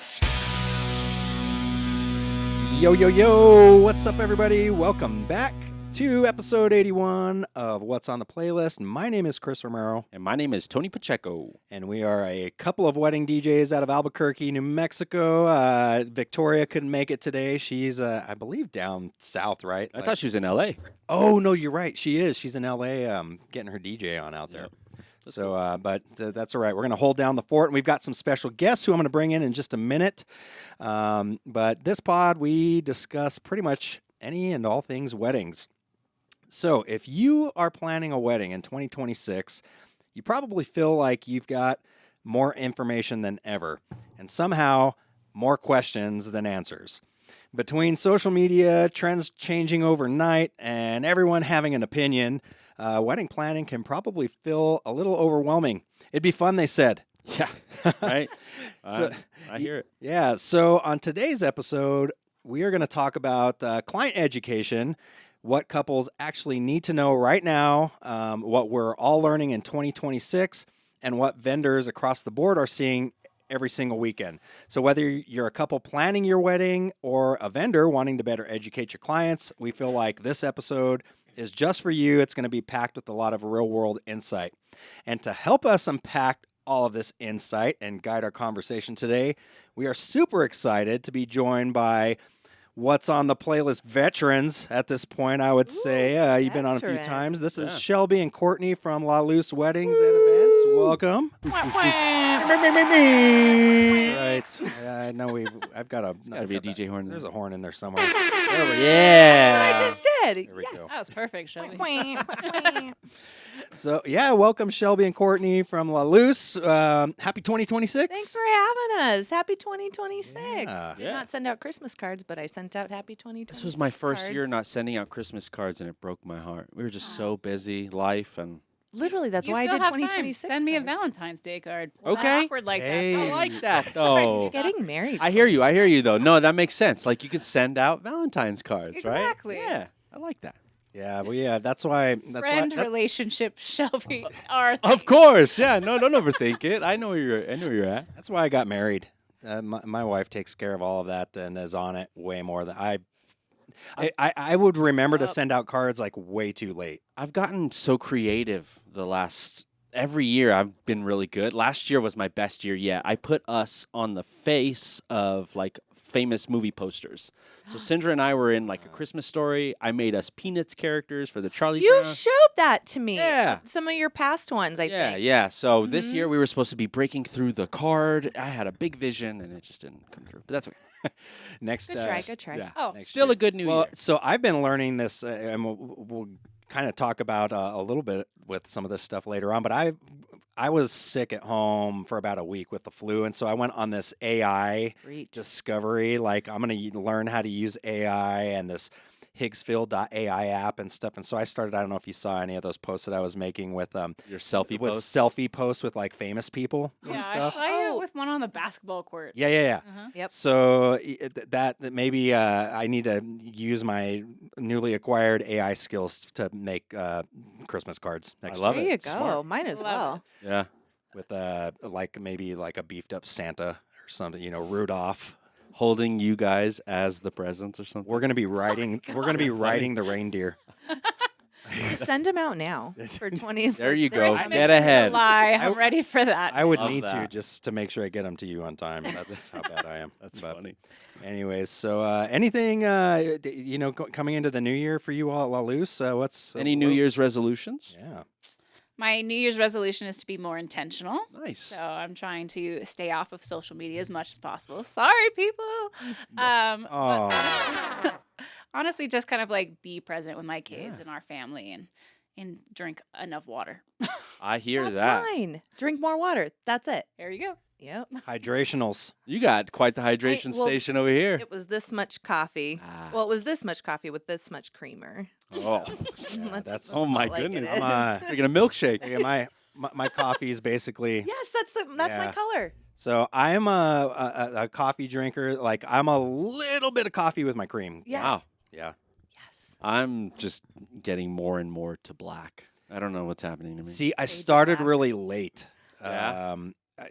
playlist! Yo, yo, yo! What's up, everybody? Welcome back to episode 81 of What's on the Playlist. My name is Chris Romero. And my name is Tony Pacheco. And we are a couple of wedding DJs out of Albuquerque, New Mexico. Victoria couldn't make it today. She's, I believe, down south, right? I thought she was in L.A. Oh, no, you're right. She is. She's in L.A. Getting her DJ on out there. Yep. So, but that's all right. We're going to hold down the fort, and we've got some special guests who I'm going to bring in just a minute. But this pod, we discuss pretty much any and all things weddings. So if you are planning a wedding in 2026, you probably feel like you've got more information than ever, and somehow more questions than answers. Between social media, trends changing overnight, and everyone having an opinion, wedding planning can probably feel a little overwhelming. It'd be fun, they said. Yeah, right. So, I hear it. Yeah, so on today's episode, we are going to talk about client education, what couples actually need to know right now, what we're all learning in 2026, and what vendors across the board are seeing every single weekend. So whether you're a couple planning your wedding or a vendor wanting to better educate your clients, we feel like this episode is just for you. It's going to be packed with a lot of real-world insight. And to help us unpack all of this insight and guide our conversation today, we are super excited to be joined by What's on the Playlist veterans at this point, I would say. You've been on a few times. This is Shelby and Courtney from La Luz Weddings and Events. Welcome. Right. I know I've got a... Gotta be a DJ horn. There's a horn in there somewhere. I just did. There we go. That was perfect, Shelby. So, welcome Shelby and Courtney from La Luz. Happy 2026. Thanks for having us. Happy 2026. Yeah. Did not send out Christmas cards, but I sent out Happy 2026. This was my first year cards. not sending out Christmas cards, and it broke my heart. We were just so busy, life, and... Literally, that's You why I still did have time. 2026. Send me a cards. Valentine's Day card. Okay. Not awkward like Hey. that. I like that, He's though. getting married. I hear you, though. No, that makes sense. Like, you could send out Valentine's cards, right? Exactly. Yeah, I like that. Yeah, well, that's why... Friend relationship, Shelby. Our Of course, yeah. No, don't overthink it. I know where you're at. That's why I got married. My wife takes care of all of that and is on it way more than I would remember to send out cards like way too late. I've gotten so creative every year I've been really good. Last year was my best year yet. I put us on the face of like famous movie posters. So Sindra and I were in like A Christmas Story. I made us Peanuts characters for the Charlie You Brown. showed that to me. Yeah. Some of your past ones, I think. Yeah. So this year we were supposed to be breaking through the card. I had a big vision and it just didn't come through. But that's okay. Next, Good try. Yeah. Oh, next Still year. a good new Well, year. so I've been learning this, and we'll kind of talk about a little bit with some of this stuff later on. But I was sick at home for about a week with the flu, and so I went on this AI Reach. discovery. Like I'm going to learn how to use AI and this Higgsfield.ai app and stuff. And so I started. I don't know if you saw any of those posts that I was making with Your selfie with post. selfie posts with like famous people and yeah, stuff. I saw you Oh. with one on the basketball court. Yeah. Uh-huh. Yep. So that maybe I need to use my newly acquired AI skills to make Christmas cards next love There year. you it. go. Smart. Mine as Love well. it. Yeah. With maybe like a beefed up Santa or something, Rudolph. Holding you guys as the presents or something. We're gonna be riding. We're gonna be riding the reindeer. Just send them out now for 20. There you go. Christmas Get in ahead. July. I'm ready for that. I would Love need to that. just to make sure I get them to you on time. That's how bad I am. That's But funny. Anyways, so anything coming into the new year for you all at La Luz? What's Any New Year's resolutions? Yeah. My New Year's resolution is to be more intentional. Nice. So I'm trying to stay off of social media as much as possible. Sorry, people. But Oh. honestly, just kind of like be present with my kids and our family and drink enough water. I hear That's that. fine. Drink more water. That's it. There you go. Yep. Hydrationals. You got quite the hydration well, station over here. It was this much coffee. Ah. Well, it was this much coffee with this much creamer. Oh, that's- oh my not like it goodness. is. Drinking a milkshake. Yeah, my coffee is basically. Yes, that's my Yeah. color. So I'm a coffee drinker. Like I'm a little bit of coffee with my cream. Yes. Wow. Yeah. Yes. I'm just getting more and more to black. I don't know what's happening to me. See, I Fade to started black. really late. Yeah?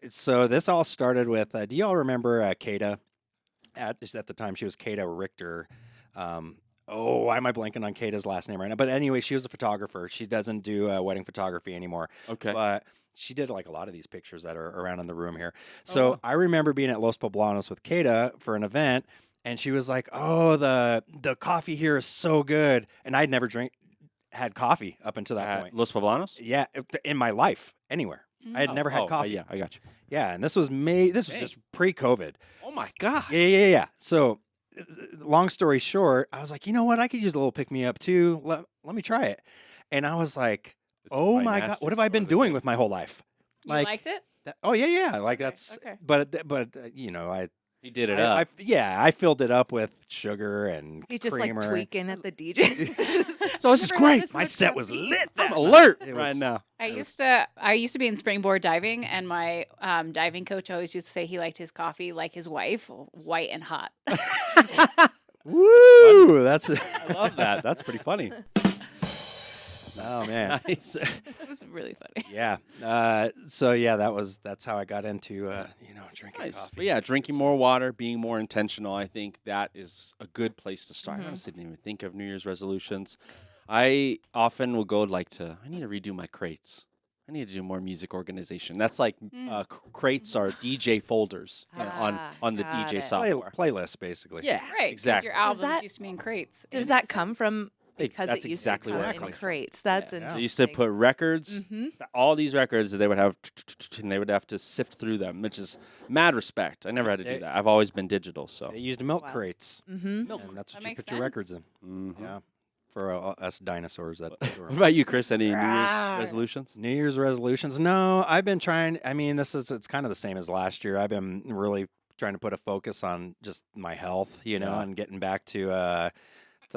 So this all started with. Do y'all remember Kata? At the time, she was Kata Richter. Why am I blanking on Kata's last name right now? But anyway, she was a photographer. She doesn't do wedding photography anymore. Okay. But she did like a lot of these pictures that are around in the room here. Oh, So wow. I remember being at Los Poblanos with Kata for an event, and she was like, "Oh, the coffee here is so good," and I'd never had coffee up until that At point. Los Poblanos? Yeah, in my life, anywhere. I had never had coffee. Yeah, I got you. Yeah, and this was May. This was Dang. just pre-COVID. Oh my god. Yeah. So, long story short, I was like, you know what? I could use a little pick me up too. Let me try it. And I was like, This is oh probably my god, nasty. what have I been Was it doing good? with my whole life? You Like, liked it? Oh yeah. Like Okay, that's. okay. But you know, He did it up. I filled it up with sugar and He's just creamer. like tweaking at the DJ. So this is Never had great. this My much set was coffee. lit. I'm that alert night. It right was- now. I used to be in springboard diving, and my diving coach always used to say he liked his coffee like his wife, white and hot. Woo! That's. I love that. That's pretty funny. Oh man. Nice. It was really funny. Yeah. So yeah, that's how I got into drinking Nice. coffee. But yeah, drinking more water, being more intentional, I think that is a good place to start. I honestly didn't even think of New Year's resolutions. I often will go I need to redo my crates. I need to do more music organization. That's like crates are DJ folders on the got DJ it. software. Playlist basically. Yeah, Right, 'cause exactly. your albums that- used to be in crates. Does It that makes come sense. from because That's it used exactly to where come it in comes from. crates? That's They interesting. used to put records, Mm-hmm. all these records, they would have, and they would have to sift through them, which is mad respect. I never had to do that. I've always been digital, so. They used milk Wow. crates, Mm-hmm. and that's what That you makes put your records in. Mhm. Yeah, for us dinosaurs. That What about you, Chris? Any New Ah. Year's resolutions? New Year's resolutions. No, I've been trying. I mean, it's kind of the same as last year. I've been really trying to put a focus on just my health, Yeah. and getting back to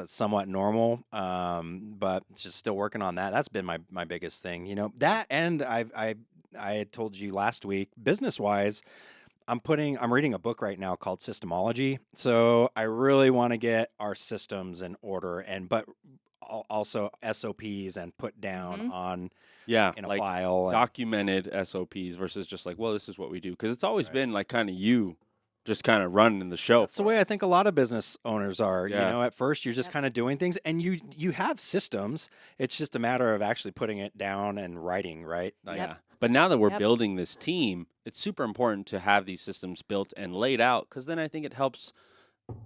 somewhat normal. But just still working on that. That's been my biggest thing. That, and I had told you last week, business wise. I'm reading a book right now called Systemology. So I really want to get our systems in order, but also SOPs and put down on Yeah, in a like file. documented SOPs versus just like, well, this is what we do. Because it's always Right. been like kind of you just kind of running the show. That's the way I think a lot of business owners are. Yeah. At first you're just Yep. kind of doing things, and you have systems. It's just a matter of actually putting it down and writing, right? Like, Yep. Yeah. But now that we're Yep. building this team, it's super important to have these systems built and laid out because then I think it helps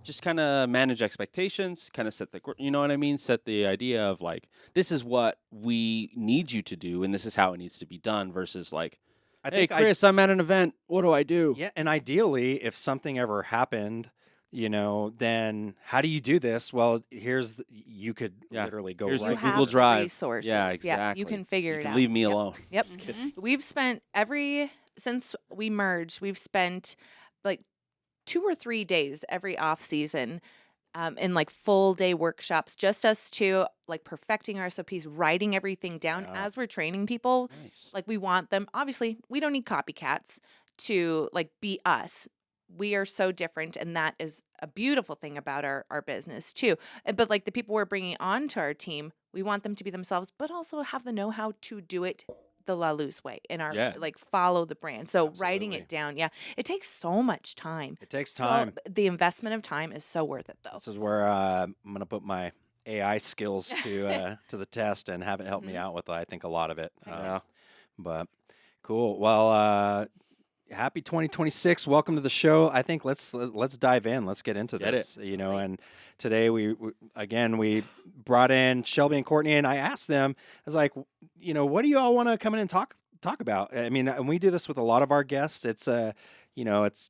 just kind of manage expectations, kind of set you know what I mean? Set the idea of like, this is what we need you to do and this is how it needs to be done versus like, I hey, think Chris, I'm at an event. What do I do? yeah, and ideally, if something ever happened, then how do you do this? Well, you could Yeah. literally go Here's You the right. have Google the Drive. resources. Yeah, Yeah, exactly. you can figure You it can out. leave me Yep. alone. Yep. Mhm. We've spent since we merged, we've spent like 2 or 3 days every off season in like full day workshops, just us two, like perfecting our SOPs, writing everything down Yeah. as we're training people. Nice. Like we want them, obviously, we don't need copycats to like be us. We are so different, and that is a beautiful thing about our business too. But like the people we're bringing onto our team, we want them to be themselves, but also have the know-how to do it the La Luz way in our Yeah. like follow the brand. So writing Absolutely. it down, yeah, it takes so much time. It takes So time. the investment of time is so worth it, though. This is where I'm going to put my AI skills to the test and have it help me Mhm. out with, I think, a lot of it. Yeah. But cool. Well, happy 2026. Welcome to the show. I think let's dive in. Let's get into Get this. And today we brought in Shelby and Courtney, and I asked them, I was like, what do you all want to come in and talk about? I mean, and we do this with a lot of our guests. It's it's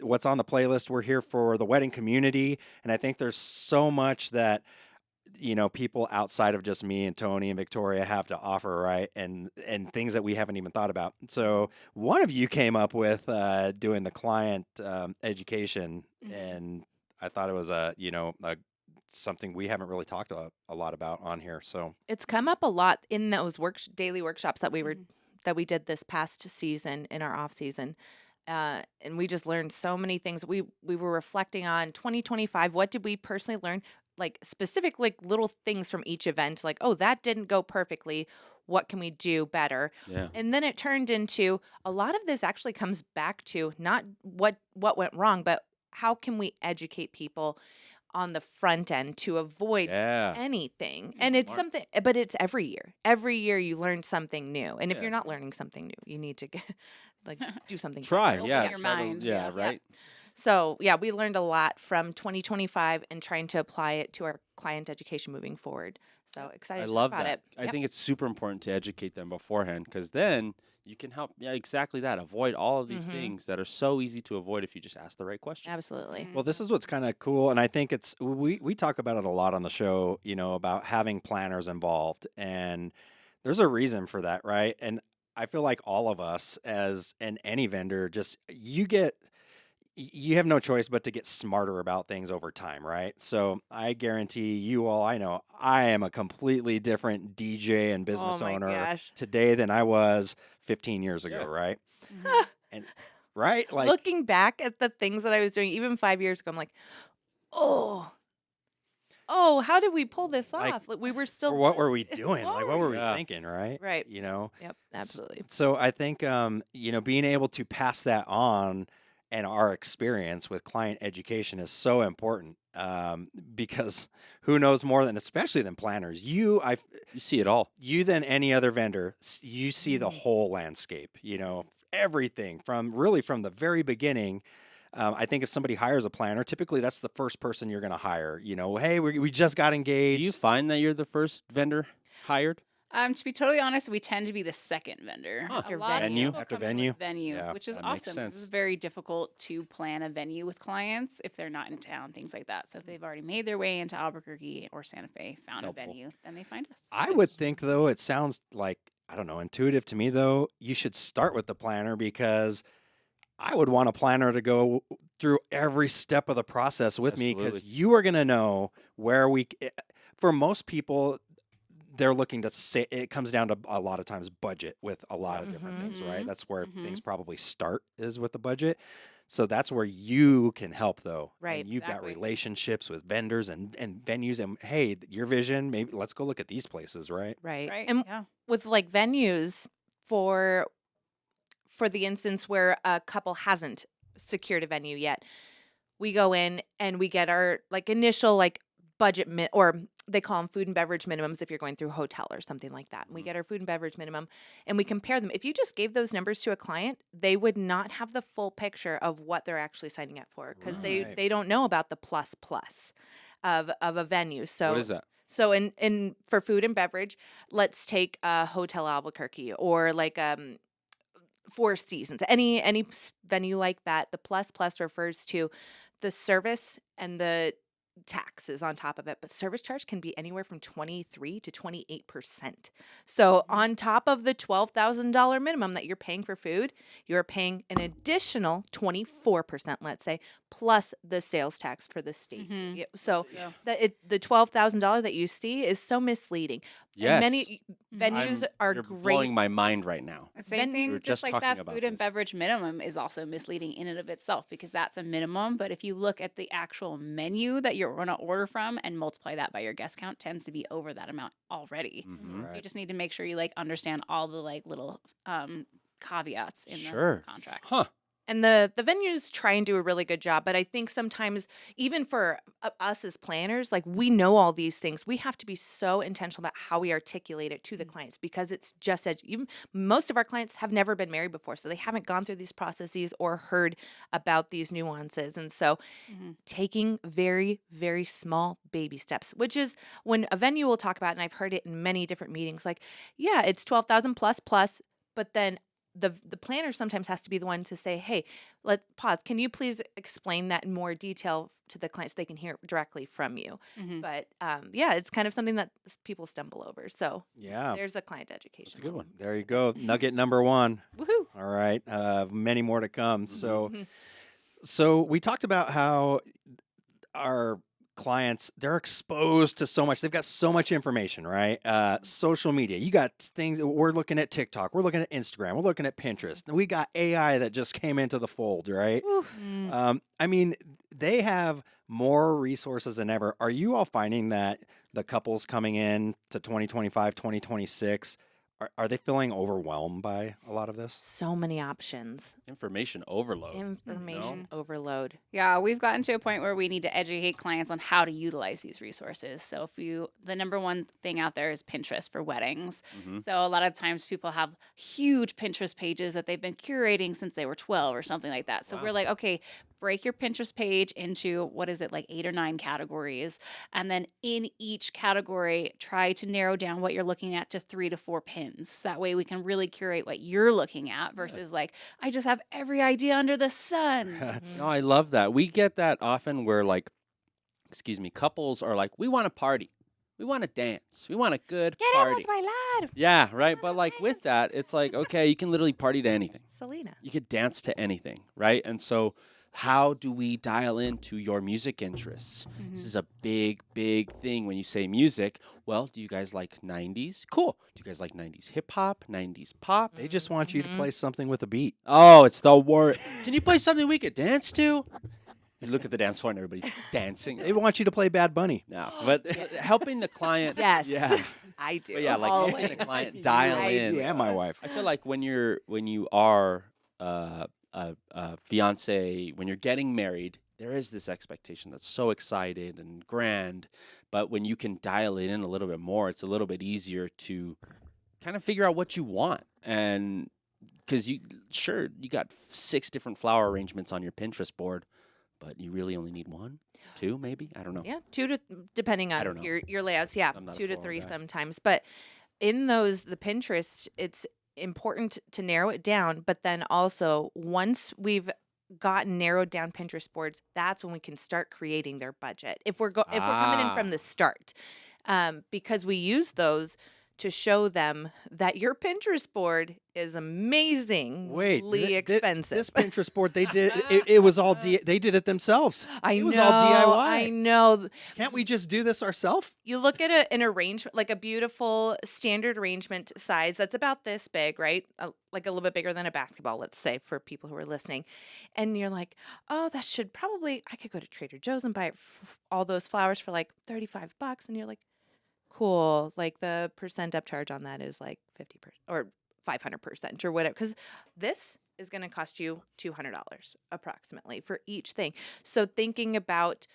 what's on the playlist. We're here for the wedding community, and I think there's so much that people outside of just me and Tony and Victoria have to offer, right? And things that we haven't even thought about. So one of you came up with doing the client education, Mhm. and I thought it was something we haven't really talked a lot about on here. So It's come up a lot in those daily workshops that Mhm. that we did this past season in our off season. And we just learned so many things. We were reflecting on 2025. What did we personally learn? Like specific, like little things from each event. Like, oh, that didn't go perfectly. what can we do better. Yeah. And then it turned into a lot of this actually comes back to not what went wrong, but how can we educate people on the front end to avoid Yeah. anything. And it's Smart. something, but it's every year. Every year you learn something new. And if Yeah. you're not learning something new, you need to get, like do something. Try. different. Yeah. Open your try to- mind. yeah. Yeah. Right. So yeah, we learned a lot from 2025 and trying to apply it to our client education moving forward. So excited I to love talk about that. it. I Yep. think it's super important to educate them beforehand because then you can help. Yeah, exactly that. Avoid all of these Mhm. things that are so easy to avoid if you just ask the right question. Absolutely. Well, this is what's kind of cool, and I think it's we talk about it a lot on the show, about having planners involved, and there's a reason for that, right? And I feel like all of us, as in any vendor, just you have no choice but to get smarter about things over time, right? So I guarantee you all, I know I am a completely different DJ and business oh my owner gosh. today than I was 15 years ago, Yeah. right? Mhm. And right, like Looking back at the things that I was doing even 5 years ago, I'm like, oh, how did we pull this Like, off? Like, we were still or what were we doing? Like, what were we Yeah. thinking, right? Right. Yep, Yep, absolutely. So I think, being able to pass that on and our experience with client education is so important because who knows more than, especially than planners, You see it all. you than any other vendor, you see the Mhm. whole landscape, everything from the very beginning. I think if somebody hires a planner, typically that's the first person you're going to hire. Hey, we just got Do engaged. you find that you're the first vendor hired? To be totally honest, we tend to be the second vendor. Huh. After A lot venue? of people After come in venue? with venue, Yeah, which is that makes awesome. 'Cause sense. It's very difficult to plan a venue with clients if they're not in town, things like that. So if they've already made their way into Albuquerque or Santa Fe, found Helpful. a venue, then they find us. I would think, though, it sounds like, I don't know, intuitive to me, though, you should start with the planner because I would want a planner to go through every step of the process with me because Absolutely. you are going to know where for most people, they're looking to say it comes down to a lot of times budget with a lot of different things, right? Mhm. That's where Mhm. things probably start is with the budget. So that's where you can help, though. Right, And you've got exactly. relationships with vendors and venues. And hey, your vision, maybe let's go look at these places, right? Right. Right. And Yeah. with like venues for the instance where a couple hasn't secured a venue yet, we go in and we get our like initial like budget or they call them food and beverage minimums if you're going through a hotel or something like that. We get our food and beverage minimum and we compare them. If you just gave those numbers to a client, they would not have the full picture of what they're actually signing up for because Right. they don't know about the plus of a venue. So What is that? so in for food and beverage, let's take Hotel Albuquerque or like Four Seasons, any venue like that. The plus refers to the service and the taxes on top of it, but service charge can be anywhere from 23 to 28%. So on top of the $12,000 minimum that you're paying for food, you're paying an additional 24%, let's say, plus the sales tax for the state. Mhm. So Yeah. the $12,000 that you see is so misleading. Yes. And many venues I'm- are you're great. blowing my mind right now. Same We were thing, just just like talking that about food and this. beverage minimum is also misleading in and of itself because that's a minimum. But if you look at the actual menu that you're going to order from and multiply that by your guest count, tends to be over that amount already. Mhm. So you Right. just need to make sure you like understand all the like little caveats in Sure. the contracts. Huh. And the venues try and do a really good job, but I think sometimes even for us as planners, like we know all these things, we have to be so intentional about how we articulate it to the clients because it's just even most of our clients have never been married before, so they haven't gone through these processes or heard about these nuances, and so Mhm. taking very very small baby steps, which is when a venue will talk about, and I've heard it in many different meetings, like yeah, it's 12,000 plus, but then the planner sometimes has to be the one to say, hey, let's pause. Can you please explain that in more detail to the client so they can hear it directly from you? Mhm. But yeah, it's kind of something that people stumble over. So Yeah. there's a client education. That's a good one. There you go. Nugget number one. Woohoo! All right. Many more to come. Mhm. So we talked about how our clients, they're exposed to so much. They've got so much information, right? Social media. You got things. We're looking at TikTok. We're looking at Instagram. We're looking at Pinterest. And we got AI that just came into the fold, right? Mm. I mean, they have more resources than ever. Are you all finding that the couples coming in to 2025, 2026 Are they feeling overwhelmed by a lot of this? So many options. Information overload. Information overload. Yeah, we've gotten to a point where we need to educate clients on how to utilize these resources. So the number one thing out there is Pinterest for weddings. Mhm. So a lot of times people have huge Pinterest pages that they've been curating since they were 12 or something like that. So Wow. we're like, okay, break your Pinterest page into, what is it, like 8 or 9 categories. And then in each category, try to narrow down what you're looking at to 3 to 4 pins. That way we can really curate what you're looking at versus like, I just have every idea under the sun. No, I love that. We get that often where like, couples are like, we want to party. We want to dance. We want a good Get party. out of my lad. Yeah, right. But like with that, it's like, okay, you can literally party to anything. Selena. You could dance to anything, right? And so how do we dial into your music interests? This is a big, big thing when you say music. Well, do you guys like 90s? Cool. Do you guys like 90s hip hop, 90s pop? They just want you to play something with a beat. Oh, it's the word. Can you play something we could dance to? You look at the dance floor and everybody's dancing. They want you to play Bad Bunny. No, but helping the client. Yes. Yeah. I do. But yeah, like helping the Always. client dial I in. do. And my wife. I feel like when you are a fiance, when you're getting married, there is this expectation that's so excited and grand. But when you can dial it in a little bit more, it's a little bit easier to kind of figure out what you want. And because you got 6 different flower arrangements on your Pinterest board, but you really only need 1, 2, maybe. I don't know. Yeah, 2 to depending I don't on know. your layouts. Yeah, I'm not a 2 to floral 3 guy. sometimes. But in the Pinterest, it's important to narrow it down. But then also once we've gotten narrowed down Pinterest boards, that's when we can start creating their budget. If we're coming in from the start, because we use those to show them that your Pinterest board is amazingly Wait, expensive. This Pinterest board they did it was all they did it themselves. I it was know, all DIY. I know. Can't we just do this ourselves? You look at an arrangement, like a beautiful standard arrangement size that's about this big, right? Like a little bit bigger than a basketball, let's say, for people who are listening. And you're like, oh, that should probably, I could go to Trader Joe's and buy all those flowers for like $35. And you're like, cool. Like the percent upcharge on that is like 50% or 500% or whatever. Because this is going to cost you $200 approximately for each thing. So thinking about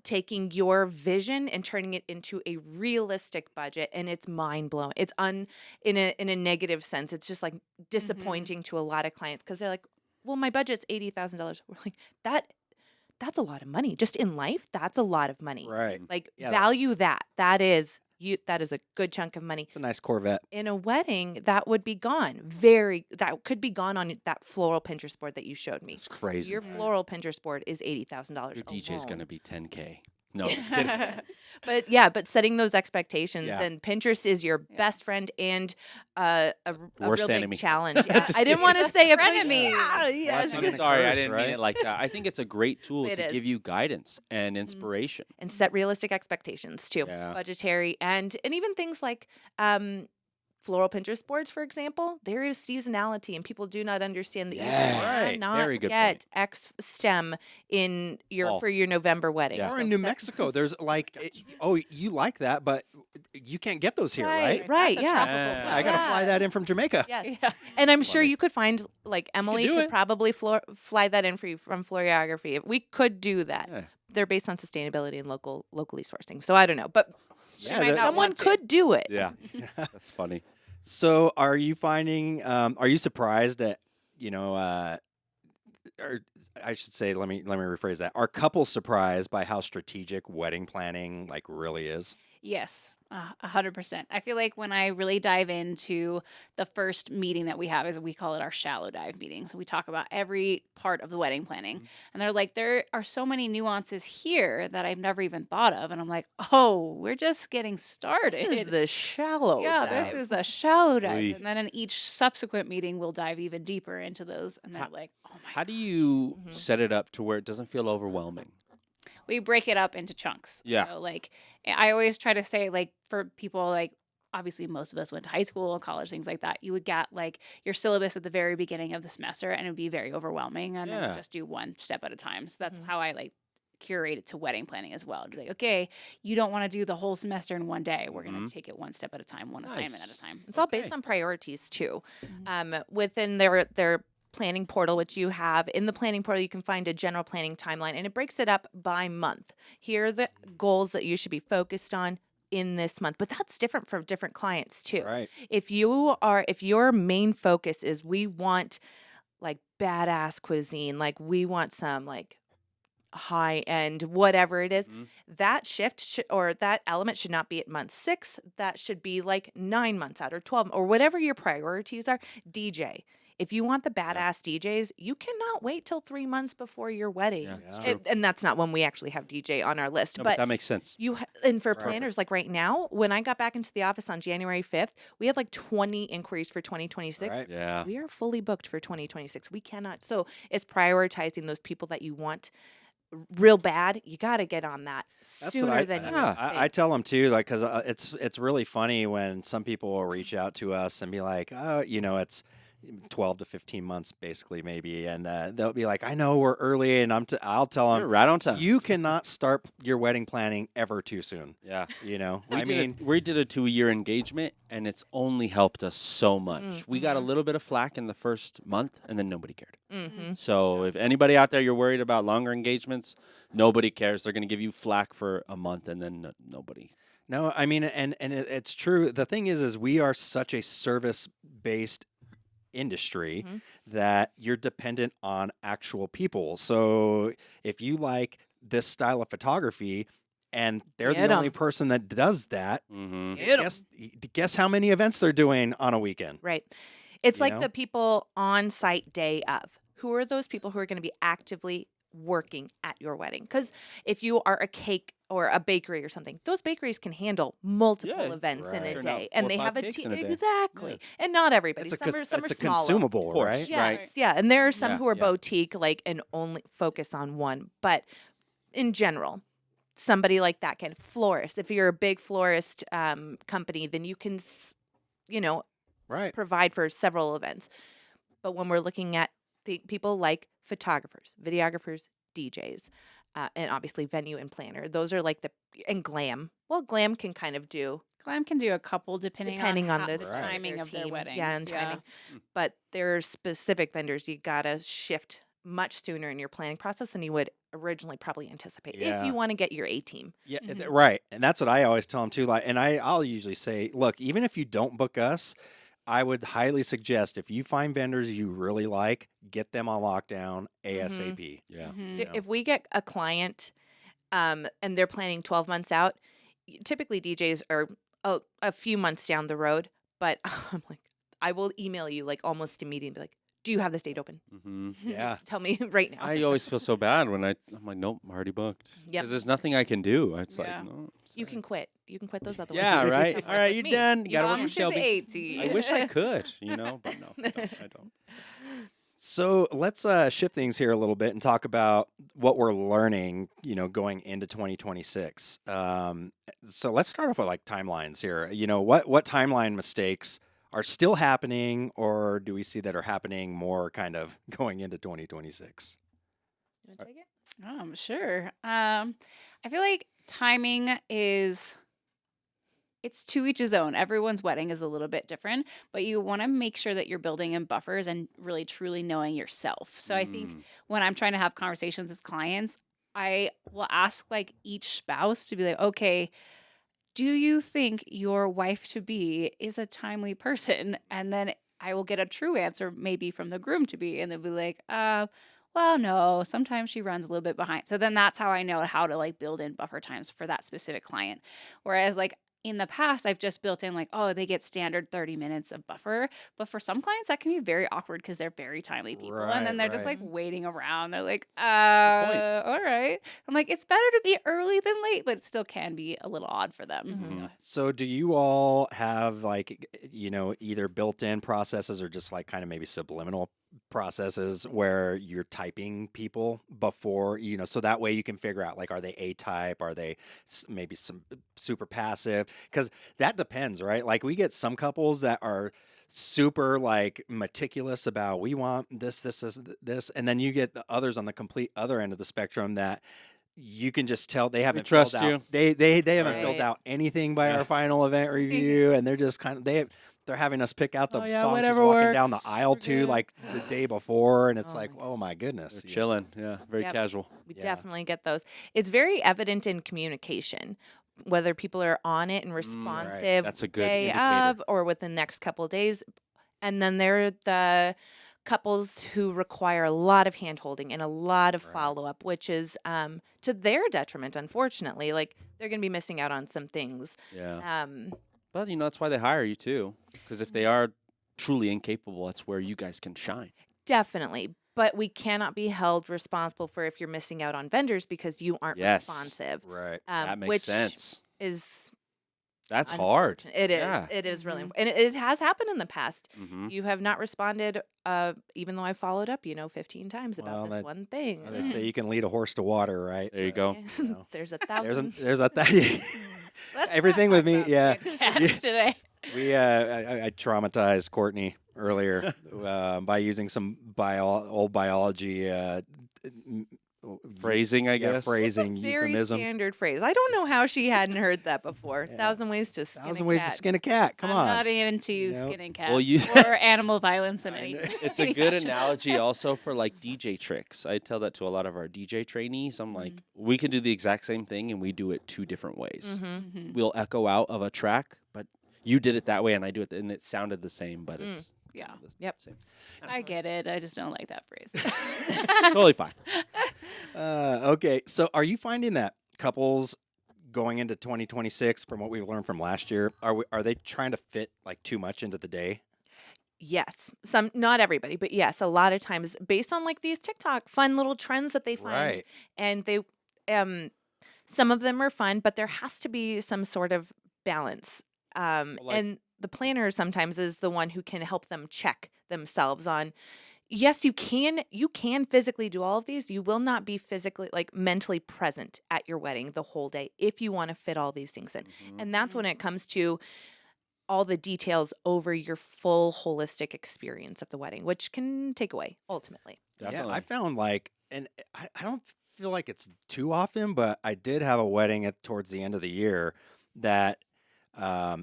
taking your vision and turning it into a realistic budget, and it's mind blowing. It's in a negative sense. It's just like disappointing to a lot of clients because they're like, "Well, my budget's $80,000." We're like, that's a lot of money just in life. That's a lot of money. Right. Like Yeah, value that. That is a good chunk of money. It's a nice Corvette. In a wedding, that would be gone. That could be gone on that floral Pinterest board that you showed me. It's crazy. Your floral Pinterest board is $80,000. Your DJ's alone. going to be 10K. No, just kidding. But setting those expectations, Yeah. and Pinterest is your best friend and a Worst real big enemy. challenge. Yeah, Just I didn't want to say a Frenemy. yes. Blessing and a Sorry, I curse, didn't mean right? it like that. I think it's a great tool It to is. give you guidance and inspiration. And set realistic expectations too, Yeah. budgetary and even things like floral Pinterest boards, for example. There is seasonality, and people do not understand that Yeah. you Right. cannot Very good get point. X stem in Fall. for your November wedding. Yeah. Or So in New set- Mexico, there's like, you like that, but you can't get those here, right? Right, That's a yeah. tropical Yeah. flower. I got to fly that in from Jamaica. Yes. Yeah. And I'm sure Funny. you could find, like Emily do could it. probably fly that in for you from Floriography. We could do that. Yeah. They're based on sustainability and locally sourcing. So I don't know, but Yeah, might not someone want to. could do it. Yeah. That's funny. So, are you finding? Are you surprised at or I should say, let me rephrase that. Are couples surprised by how strategic wedding planning like really is? Yes, 100%. I feel like when I really dive into the first meeting that we have, is we call it our shallow dive meeting. So we talk about every part of the wedding planning, and they're like, there are so many nuances here that I've never even thought of, and I'm like, oh, we're just getting started. This is the shallow. Yeah, dive. this is the shallow dive. Oy. And then in each subsequent meeting, we'll dive even deeper into those. And they're like, oh my How do you Mhm. set it up to where it doesn't feel overwhelming? we break it up into chunks. Yeah. So like I always try to say, like, for people, like, obviously most of us went to high school, college, things like that. You would get like your syllabus at the very beginning of the semester, and it would be very overwhelming, and then Yeah. just do one step at a time. So that's Mhm. how I like curate it to wedding planning as well. Be like, okay, you don't want to do the whole semester in one day. We're going to take it one step at a time, one assignment at a time. It's all based on priorities too. Mhm. Within their planning portal, which you have in the planning portal, you can find a general planning timeline, and it breaks it up by month. Here are the goals that you should be focused on in this month, but that's different for different clients too. Right. If your main focus is we want like badass cuisine, like we want some like high end, whatever it is, that or that element should not be at month 6. That should be like 9 months out or 12 or whatever your priorities are. DJ. If you want the badass DJs, you cannot wait till 3 months before your wedding. Yeah, it's Yeah. true. And that's not when we actually have DJ on our list. No, but but that makes sense. and for Right. planners, like right now, when I got back into the office on January 5th, we had like 20 inquiries for 2026. Right. Yeah. We are fully booked for 2026. We cannot. So it's prioritizing those people that you want real bad. You got to get on that That's sooner what than you I think. tell them too, like, because it's really funny when some people will reach out to us and be like, oh, it's 12 to 15 months, basically, maybe, and they'll be like, I know we're early, and I'll tell You're them, right on time. you cannot start your wedding planning ever too soon. Yeah. We did a 2-year engagement, and it's only helped us so much. We got a little bit of flack in the first month, and then nobody cared. Mm-hmm. So if anybody out there, you're worried about longer engagements, nobody cares. They're going to give you flack for a month, and then nobody. No, I mean, and it's true. The thing is we are such a service based industry that you're dependent on actual people. So if you like this style of photography and they're Get the only 'em. person that does that, Mm-hmm. guess how many events they're doing on a weekend. Right. It's You like know? the people on site day of. Who are those people who are going to be actively working at your wedding? Because if you are a cake or a bakery or something, those bakeries can handle multiple Yeah, events in right. a Turn out day, 4 and or they 5 have a cakes team. in a day. Exactly, and not everybody. It's Some are it's smaller. a consumable, course, right? Yes, right. yeah, and there are some Yeah, who are yeah. boutique, like, and only focus on one. But in general, somebody like that can florist. If you're a big florist company, then you can, Right. provide for several events. But when we're looking at the people like photographers, videographers, DJs, and obviously venue and planner, those are like and glam. Well, glam can kind of do Glam can do a couple depending on the the Right. timing of their team. weddings. Yeah, and timing. But there are specific vendors you gotta shift much sooner in your planning process than you would originally probably anticipate Yeah. if you want to get your A team. Yeah, Mhm. right. And that's what I always tell them too. Like, and I'll usually say, look, even if you don't book us, I would highly suggest if you find vendors you really like, get them on lockdown ASAP. Yeah. Mhm. So You know. if we get a client and they're planning 12 months out, typically DJs are a few months down the road, but I'm like, I will email you like almost immediately and be like, do you have this date open? Mm-hmm. Yeah. Tell me right now. I always feel so bad when I'm like, nope, I'm already booked. Yep. Because there's nothing I can do. It's Yeah. like, no. You sorry. can quit. You can quit those other Yeah, ones. right. All right, you're Me. done. You You gotta work on with to the Shelby. 80. I wish I could, but no, I don't. So let's shift things here a little bit and talk about what we're learning, going into 2026. So let's start off with like timelines here. What timeline mistakes are still happening, or do we see that are happening more kind of going into 2026? You wanna take it? Sure. I feel like timing it's to each his own. Everyone's wedding is a little bit different, but you want to make sure that you're building in buffers and really truly knowing yourself. So I think when I'm trying to have conversations with clients, I will ask like each spouse to be like, okay, do you think your wife to be is a timely person? And then I will get a true answer maybe from the groom to be, and they'll be like, well, no, sometimes she runs a little bit behind. So then that's how I know how to like build in buffer times for that specific client. Whereas like in the past, I've just built in like, oh, they get standard 30 minutes of buffer. But for some clients, that can be very awkward because they're very timely people. And then they're just Right. like waiting around. They're like, point. all right. I'm like, it's better to be early than late, but it still can be a little odd for them. Mhm. You know? So do you all have like, either built-in processes or just like kind of maybe subliminal processes where you're typing people before, so that way you can figure out like, are they A-type? Are they maybe some super passive? Because that depends, right? Like we get some couples that are super like meticulous about we want this, and then you get the others on the complete other end of the spectrum that you can just tell they haven't trust filled out. you. They haven't filled Right. out anything by Yeah. our final event review, and they're just kind of they're having us pick out the Oh, yeah, songs she's whatever walking down the works. aisle We're to good. like the day before, and it's Oh my like, oh my goodness, They're you know. chilling. Yeah, very Yep. casual. We Yeah. definitely get those. It's very evident in communication, whether people are on it and right. responsive That's a good day indicator. of or within the next couple of days. And then there are the couples who require a lot of hand holding and a lot of Right. follow up, which is to their detriment, unfortunately. Like they're going to be missing out on some things. Yeah. Um, But, that's why they hire you, too. Because if they are truly incapable, that's where you guys can shine. Definitely. But we cannot be held responsible for if you're missing out on vendors because you aren't Yes. responsive. Right. That makes which sense. is That's hard. unfortunate. It is. Yeah. It is really, Mhm. and it has happened in the past. Mm-hmm. You have not responded, even though I followed up, 15 times about Well, this that- one thing. They say you can lead a horse to water, right? There you So, go. you know. There's a There's a thousand. there's a Let's everything not with talk me, about yeah. skin cats today. We I traumatized Courtney earlier by using some old biology Phrasing, I yeah, guess. phrasing Very euphemisms. standard phrase. I don't know how she hadn't heard that before. Yeah. Thousand ways to skin Thousand a ways cat. to skin a cat. Come I'm on. not even to You know? skinning cats Well, you- or animal violence in I any. know. It's a any good fashion. analogy also for like DJ tricks. I tell that to a lot of our DJ trainees. I'm like, we can do the exact same thing and we do it two different ways. Mm-hmm. Mhm. We'll echo out of a track, but you did it that way and I do it, and it sounded the same, but Mm. it's Yeah. kinda the Yep. same. I get it. I just don't like that phrase. Totally fine. Okay, so are you finding that couples going into 2026, from what we've learned from last year, are they trying to fit like too much into the day? Yes. Not everybody, but yes, a lot of times based on like these TikTok fun little trends that they find. Right. And they, some of them are fun, but there has to be some sort of balance. Like- And the planner sometimes is the one who can help them check themselves on. Yes, you can physically do all of these. You will not be physically, like mentally present at your wedding the whole day if you want to fit all these things in. Mhm. And that's when it comes to all the details over your full holistic experience of the wedding, which can take away ultimately. Definitely. Yeah, I found like, and I don't feel like it's too often, but I did have a wedding towards the end of the year that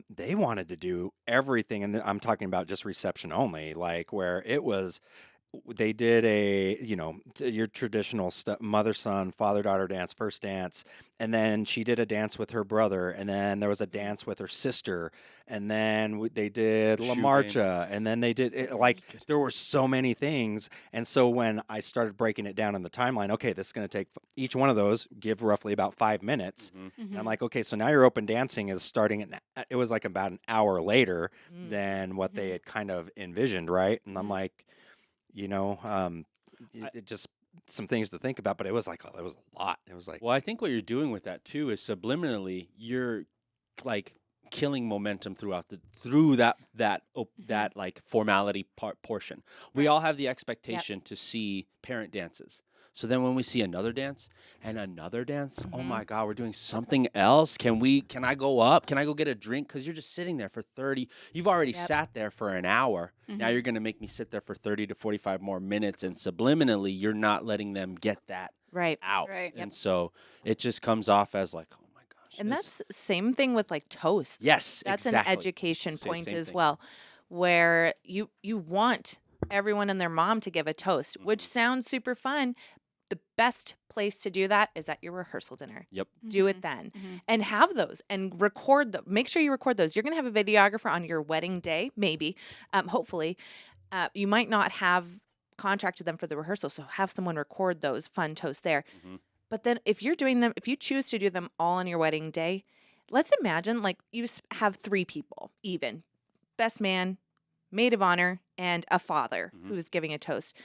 they wanted to do everything, and I'm talking about just reception only, like where it was. They did your traditional stuff, mother son, father daughter dance, first dance, and then she did a dance with her brother, and then there was a dance with her sister, and then they did La Shoe Marcha, and then they did like there were so many things, and so when I started breaking it down in the timeline, okay, this is going to take each one of those give roughly about 5 minutes. Mhm. And I'm like, okay, so now your open dancing is starting it was like about an hour later Mm. than what they Mhm. had kind of envisioned, right? And I'm Mhm. like, it just some things to think about, but it was like it was a lot. It was like, Well, I think what you're doing with that too is subliminally you're like killing momentum through that like formality portion. We Right. all have the expectation to see parent dances. So then when we see another dance and another dance, oh Mhm. my God, we're doing something else. Can I go up? Can I go get a drink? Because you're just sitting there for 30. You've already Yep. sat there for an hour. Now Mhm. you're going to make me sit there for 30 to 45 more minutes. And subliminally, you're not letting them get that Right. out. Right. And so it just comes off as like, oh my gosh. And it's- that's same thing with like toast. yes, That's exactly. an education Say point same as thing. well, where you want everyone and their mom to give a toast, which Mhm. sounds super fun. The best place to do that is at your rehearsal dinner. Yep. Do it Mhm. then Mhm. and have those and record them. Make sure you record those. You're going to have a videographer on your wedding day, maybe, hopefully. You might not have contracted them for the rehearsal, so have someone record those fun toasts there. Mhm. But then if you're doing them, if you choose to do them all on your wedding day, let's imagine like you have 3 people, even best man, maid of honor, and a father Mhm. who's giving a toast.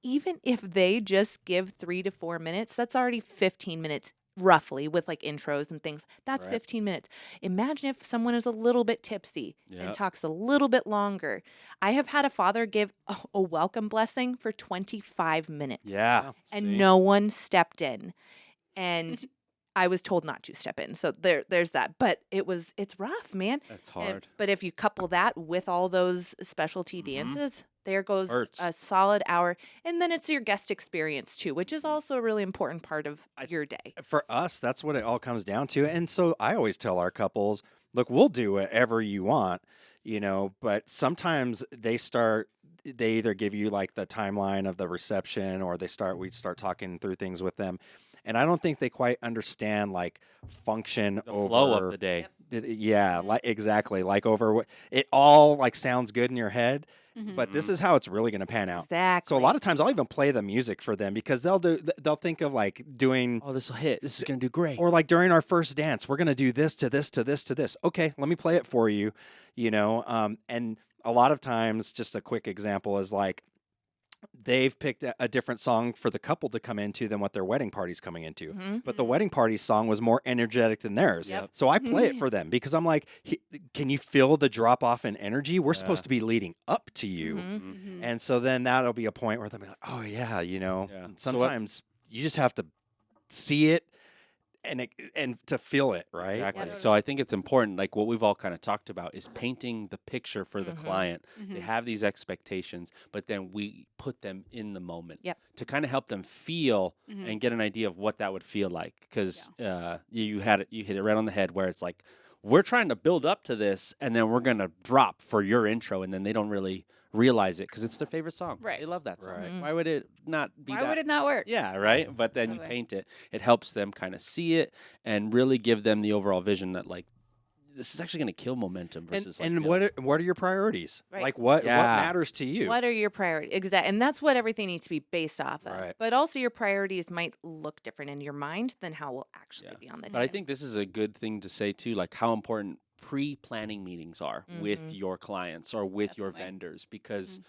Even if they just give 3 to 4 minutes, that's already 15 minutes roughly with like intros and things. That's Right. 15 minutes. Imagine if someone is a little bit tipsy Yeah. and talks a little bit longer. I have had a father give a welcome blessing for 25 minutes. Yeah. And see? no one stepped in. And I was told not to step in. So there's that. But it's rough, man. That's And- hard. but if you couple that with all those specialty Mhm. dances, there goes Hurts. a solid hour. And then it's your guest experience too, which is also a really important part of your day. For us, that's what it all comes down to. And so I always tell our couples, look, we'll do whatever you want, but sometimes they either give you like the timeline of the reception, or we start talking through things with them. And I don't think they quite understand like function The over flow of the day. Yeah, like exactly. Like over what it all like sounds good in your head, Mhm. but this is how it's really going to pan out. Exactly. So a lot of times I'll even play the music for them because they'll think of like doing, Oh, this will hit. This is going to do great. or like during our first dance, we're going to do this to this to this to this. Okay, let me play it for you, and a lot of times, just a quick example is like they've picked a different song for the couple to come into than what their wedding party's coming into. Mhm. But the wedding party song was more energetic than theirs. Yep. So I play it for them because I'm like, can you feel the drop off in energy? We're supposed to be leading up to you. Mhm. Mhm. And so then that'll be a point where they'll be like, oh, yeah, Yeah. And So what- sometimes you just have to see it and to feel it, right? Exactly. Yep. So I think it's important, like what we've all kind of talked about, is painting the picture for the Mhm. client. They Mhm. have these expectations, but then we put them in the moment Yep. to kind of help them feel Mhm. and get an idea of what that would feel like. Because you hit it right on the head, where it's like we're trying to build up to this, and then we're gonna drop for your intro, and then they don't really realize it because it's their favorite song. Right. They love that song. Right. Mhm. Why would it not be? Why that? would it not work? Yeah, right. But then you Totally. paint it. It helps them kind of see it and really give them the overall vision that like this is actually going to kill momentum versus like And build. what are your priorities? Right. Like what Yeah. matters to you? What are your priorities? Exactly. And that's what everything needs to be based off of. Right. But also your priorities might look different in your mind than how will actually Yeah. be on the day. But I think this is a good thing to say too, like how important pre-planning meetings are with Mhm. your clients or with your Definitely. vendors, because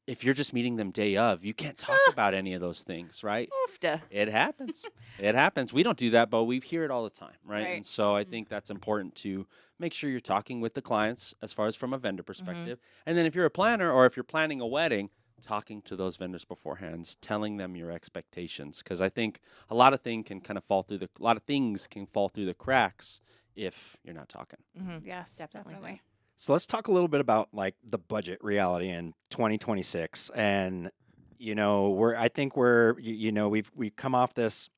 if you're just meeting them day of, you can't talk about any of those things, right? Oofta. It happens. It happens. We don't do that, but we hear it all the time, right? Right. And so I think that's important to make sure you're talking with the clients as far as from a vendor perspective. And then if you're a planner or if you're planning a wedding, talking to those vendors beforehand, telling them your expectations, because I think a lot of things can fall through the cracks if you're not talking. Mhm. Yes, Definitely. definitely. So let's talk a little bit about like the budget reality in 2026. And we've come off this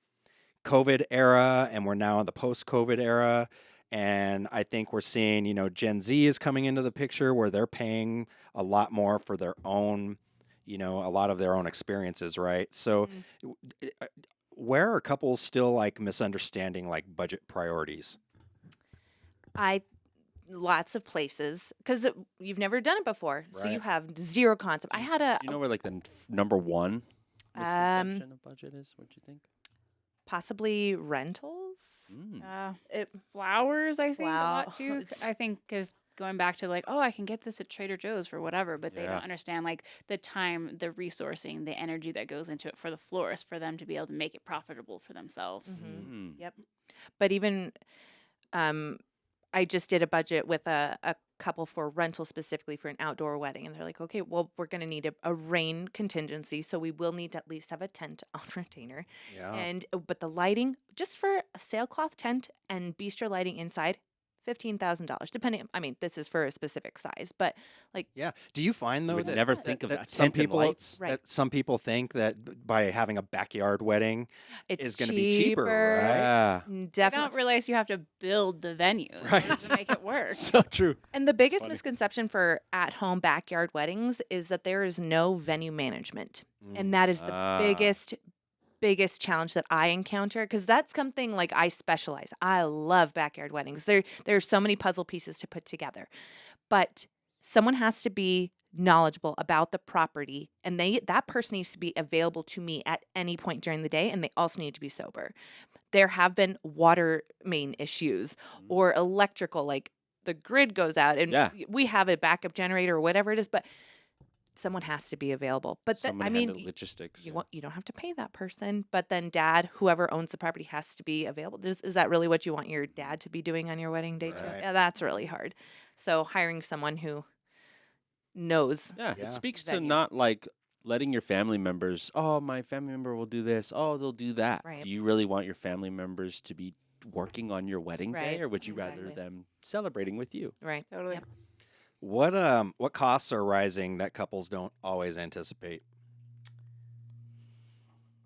COVID era and we're now in the post-COVID era. And I think we're seeing, Gen Z is coming into the picture where they're paying a lot more for their own, a lot of their own experiences, right? So where are couples still like misunderstanding like budget priorities? Lots of places because you've never done it before, so you Right. have zero concept. I had Do you know where like the number one misconception of budget is? What do you think? possibly rentals. Mm. Flowers, I think, a lot too. Flowers. I think because going back to like, oh, I can get this at Trader Joe's for whatever, but they Yeah. don't understand like the time, the resourcing, the energy that goes into it for the florist for them to be able to make it profitable for themselves. Mhm. Mm. But even I just did a budget with a couple for rental specifically for an outdoor wedding, and they're like, okay, well, we're going to need a rain contingency, so we will need to at least have a tent on retainer. Yeah. And but the lighting, just for a sailcloth tent and bistro lighting inside, $15,000, depending. I mean, this is for a specific size, but like, Yeah. Do you find You though would that never think of that that. some Tent and people lights. Right. that some people think that by having a backyard wedding it's is going to be cheaper, right? Yeah. They Definitely. don't realize you have to build the venue in order Right. to make it work. So true. And the biggest funny. misconception for at-home backyard weddings is that there is no venue management. And that is the Ah. biggest challenge that I encounter, because that's something like I specialize. I love backyard weddings. There's so many puzzle pieces to put together. But someone has to be knowledgeable about the property, and that person needs to be available to me at any point during the day, and they also need to be sober. There have been water main issues or electrical, like the grid goes out and Yeah. we have a backup generator or whatever it is, but someone has to be available. But Someone I mean, handle logistics. you don't have to pay that person, but then dad, whoever owns the property, has to be available. Is that really what you want your dad to be doing on your wedding day too? Right. Yeah, that's really hard. So hiring someone who knows. Yeah, Yeah. it speaks to Venue. not like letting your family members, oh, my family member will do this, oh, they'll do that. Right. Do you really want your family members to be working on your wedding day, Right, or would you rather exactly. them celebrating with you? Right. Totally. Yep. What costs are rising that couples don't always anticipate?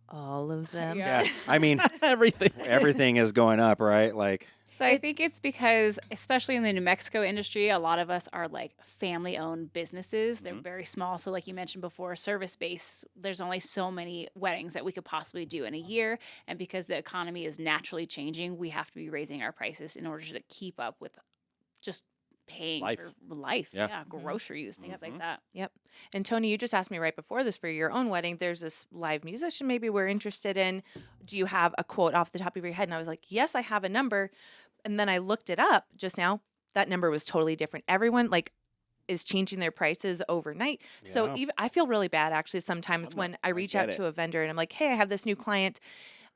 All of them. Yeah, I mean, Everything. everything is going up, right? Like, So I think it's because, especially in the New Mexico industry, a lot of us are like family-owned businesses. They're very small. So like you mentioned before, service base, there's only so many weddings that we could possibly do in a year. And because the economy is naturally changing, we have to be raising our prices in order to keep up with just paying Life. for life. Yeah. Yeah, groceries, things like that. Yep. And Tony, you just asked me right before this for your own wedding. There's this live musician maybe we're interested in. Do you have a quote off the top of your head? And I was like, yes, I have a number. And then I looked it up just now. That number was totally different. Everyone like is changing their prices overnight. So Yeah. even I feel really bad actually sometimes when I reach out get to a vendor and I'm like, hey, I have this new client.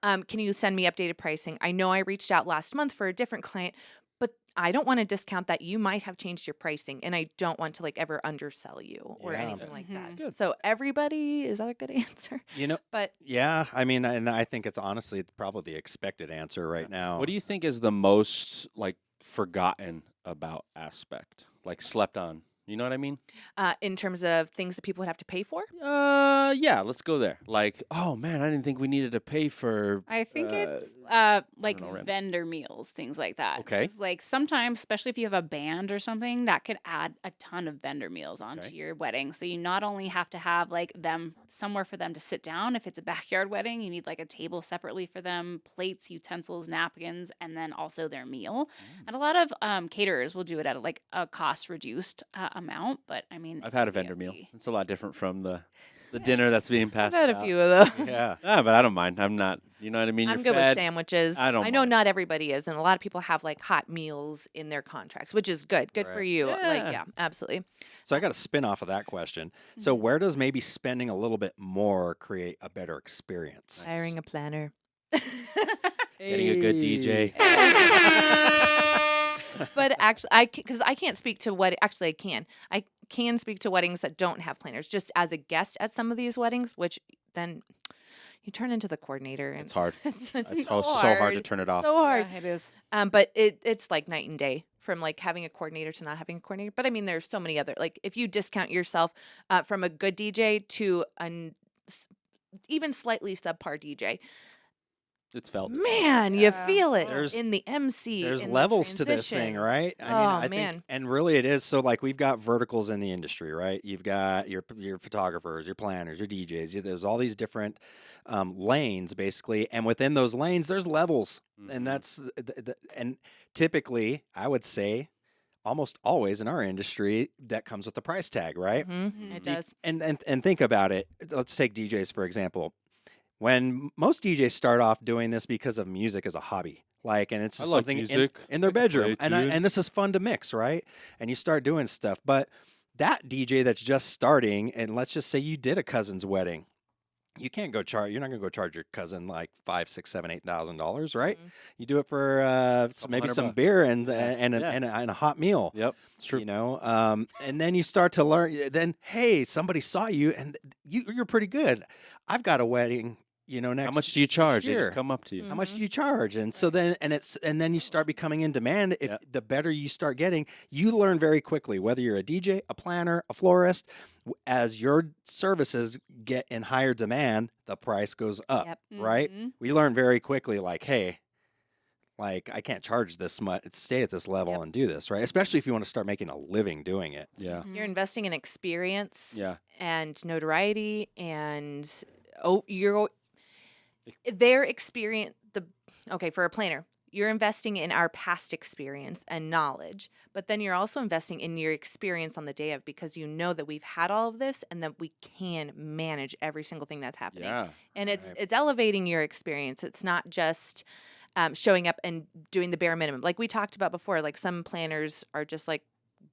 Can you send me updated pricing? I know I reached out last month for a different client, but I don't want to discount that. You might have changed your pricing, and I don't want to like ever undersell you or Yeah. anything like that. Good. So everybody, is that a good answer? you know, But yeah. I mean, and I think it's honestly probably the expected answer right now. What do you think is the most like forgotten about aspect? Like slept on. You know what I mean? in terms of things that people would have to pay for, Yeah, let's go there. Like, oh man, I didn't think we needed to pay for I think it's like know, Ren. vendor meals, things like that. Okay. It's like sometimes, especially if you have a band or something, that could add a ton of vendor meals onto Okay. your wedding. So you not only have to have like them somewhere for them to sit down. If it's a backyard wedding, you need like a table separately for them, plates, utensils, napkins, and then also their meal. And a lot of caterers will do it at like a cost reduced amount. But I mean, I've had a it can vendor meal. be- It's a lot different from the dinner that's being I've passed. had a out. few of those. Yeah. But I don't mind. I'm not. You know what I mean? I'm You're good fed. with sandwiches. I don't I know mind. not everybody is, and a lot of people have like hot meals in their contracts, which is good. Good for Right. you. Like, Yeah. yeah, absolutely. So I got to spin off of that question. So where does maybe spending a little bit more create a better experience? Hiring a planner. Getting a good DJ. But actually, because I can't speak to what. Actually, I can. I can speak to weddings that don't have planners. Just as a guest at some of these weddings, which then you turn into the coordinator. And It's hard. It's It's so so hard to turn it off. So hard. Yeah, it is. But it's like night and day from like having a coordinator to not having a coordinator. But I mean, there's so many other like if you discount yourself from a good DJ to an even slightly subpar DJ, It's felt. man, you Yeah. feel it There's- in the MC. There's in the levels to this thing, transitions. right? I mean, Oh, I man. think, and really it is. So like we've got verticals in the industry, right? You've got your photographers, your planners, your DJs. There's all these different lanes basically, and within those lanes, there's levels, Mhm. and that's and typically I would say almost always in our industry that comes with the price tag, right? Mhm, It Be- does. And think about it. Let's take DJs for example. When most DJs start off doing this because of music as a hobby, like, and it's I just like something music. in their I can play bedroom, and tunes. this is fun to mix, right? And you start doing stuff, but that DJ that's just starting, and let's just say you did a cousin's wedding, you can't go charge. You're not going to go charge your cousin like $5, $6, $7, $8,000, right? Mhm. You do it for maybe $200 some bucks. beer and Yeah. and, Yeah. and a hot meal. Yep, it's true. You know, and then you start to learn. Then, hey, somebody saw you, and you're pretty good. I've got a wedding. You know, next. How much do you charge? They year. just come up to you. Mm. How much do you charge? And so then, and then you start becoming in demand. If Yeah. the better you start getting, you learn very quickly whether you're a DJ, a planner, a florist. As your services get in higher demand, the price goes up. Yep. Right? Mhm. We learn very quickly, like, hey, like I can't charge this much, stay at this level Yep. and do this, right? Especially if you want to start making a living doing it. Yeah, You're investing in experience yeah. and notoriety, and their experience. Okay, for a planner, you're investing in our past experience and knowledge, but then you're also investing in your experience on the day of because you know that we've had all of this and that we can manage every single thing that's happening. Yeah. And Right. it's elevating your experience. It's not just showing up and doing the bare minimum. Like we talked about before, like some planners are just like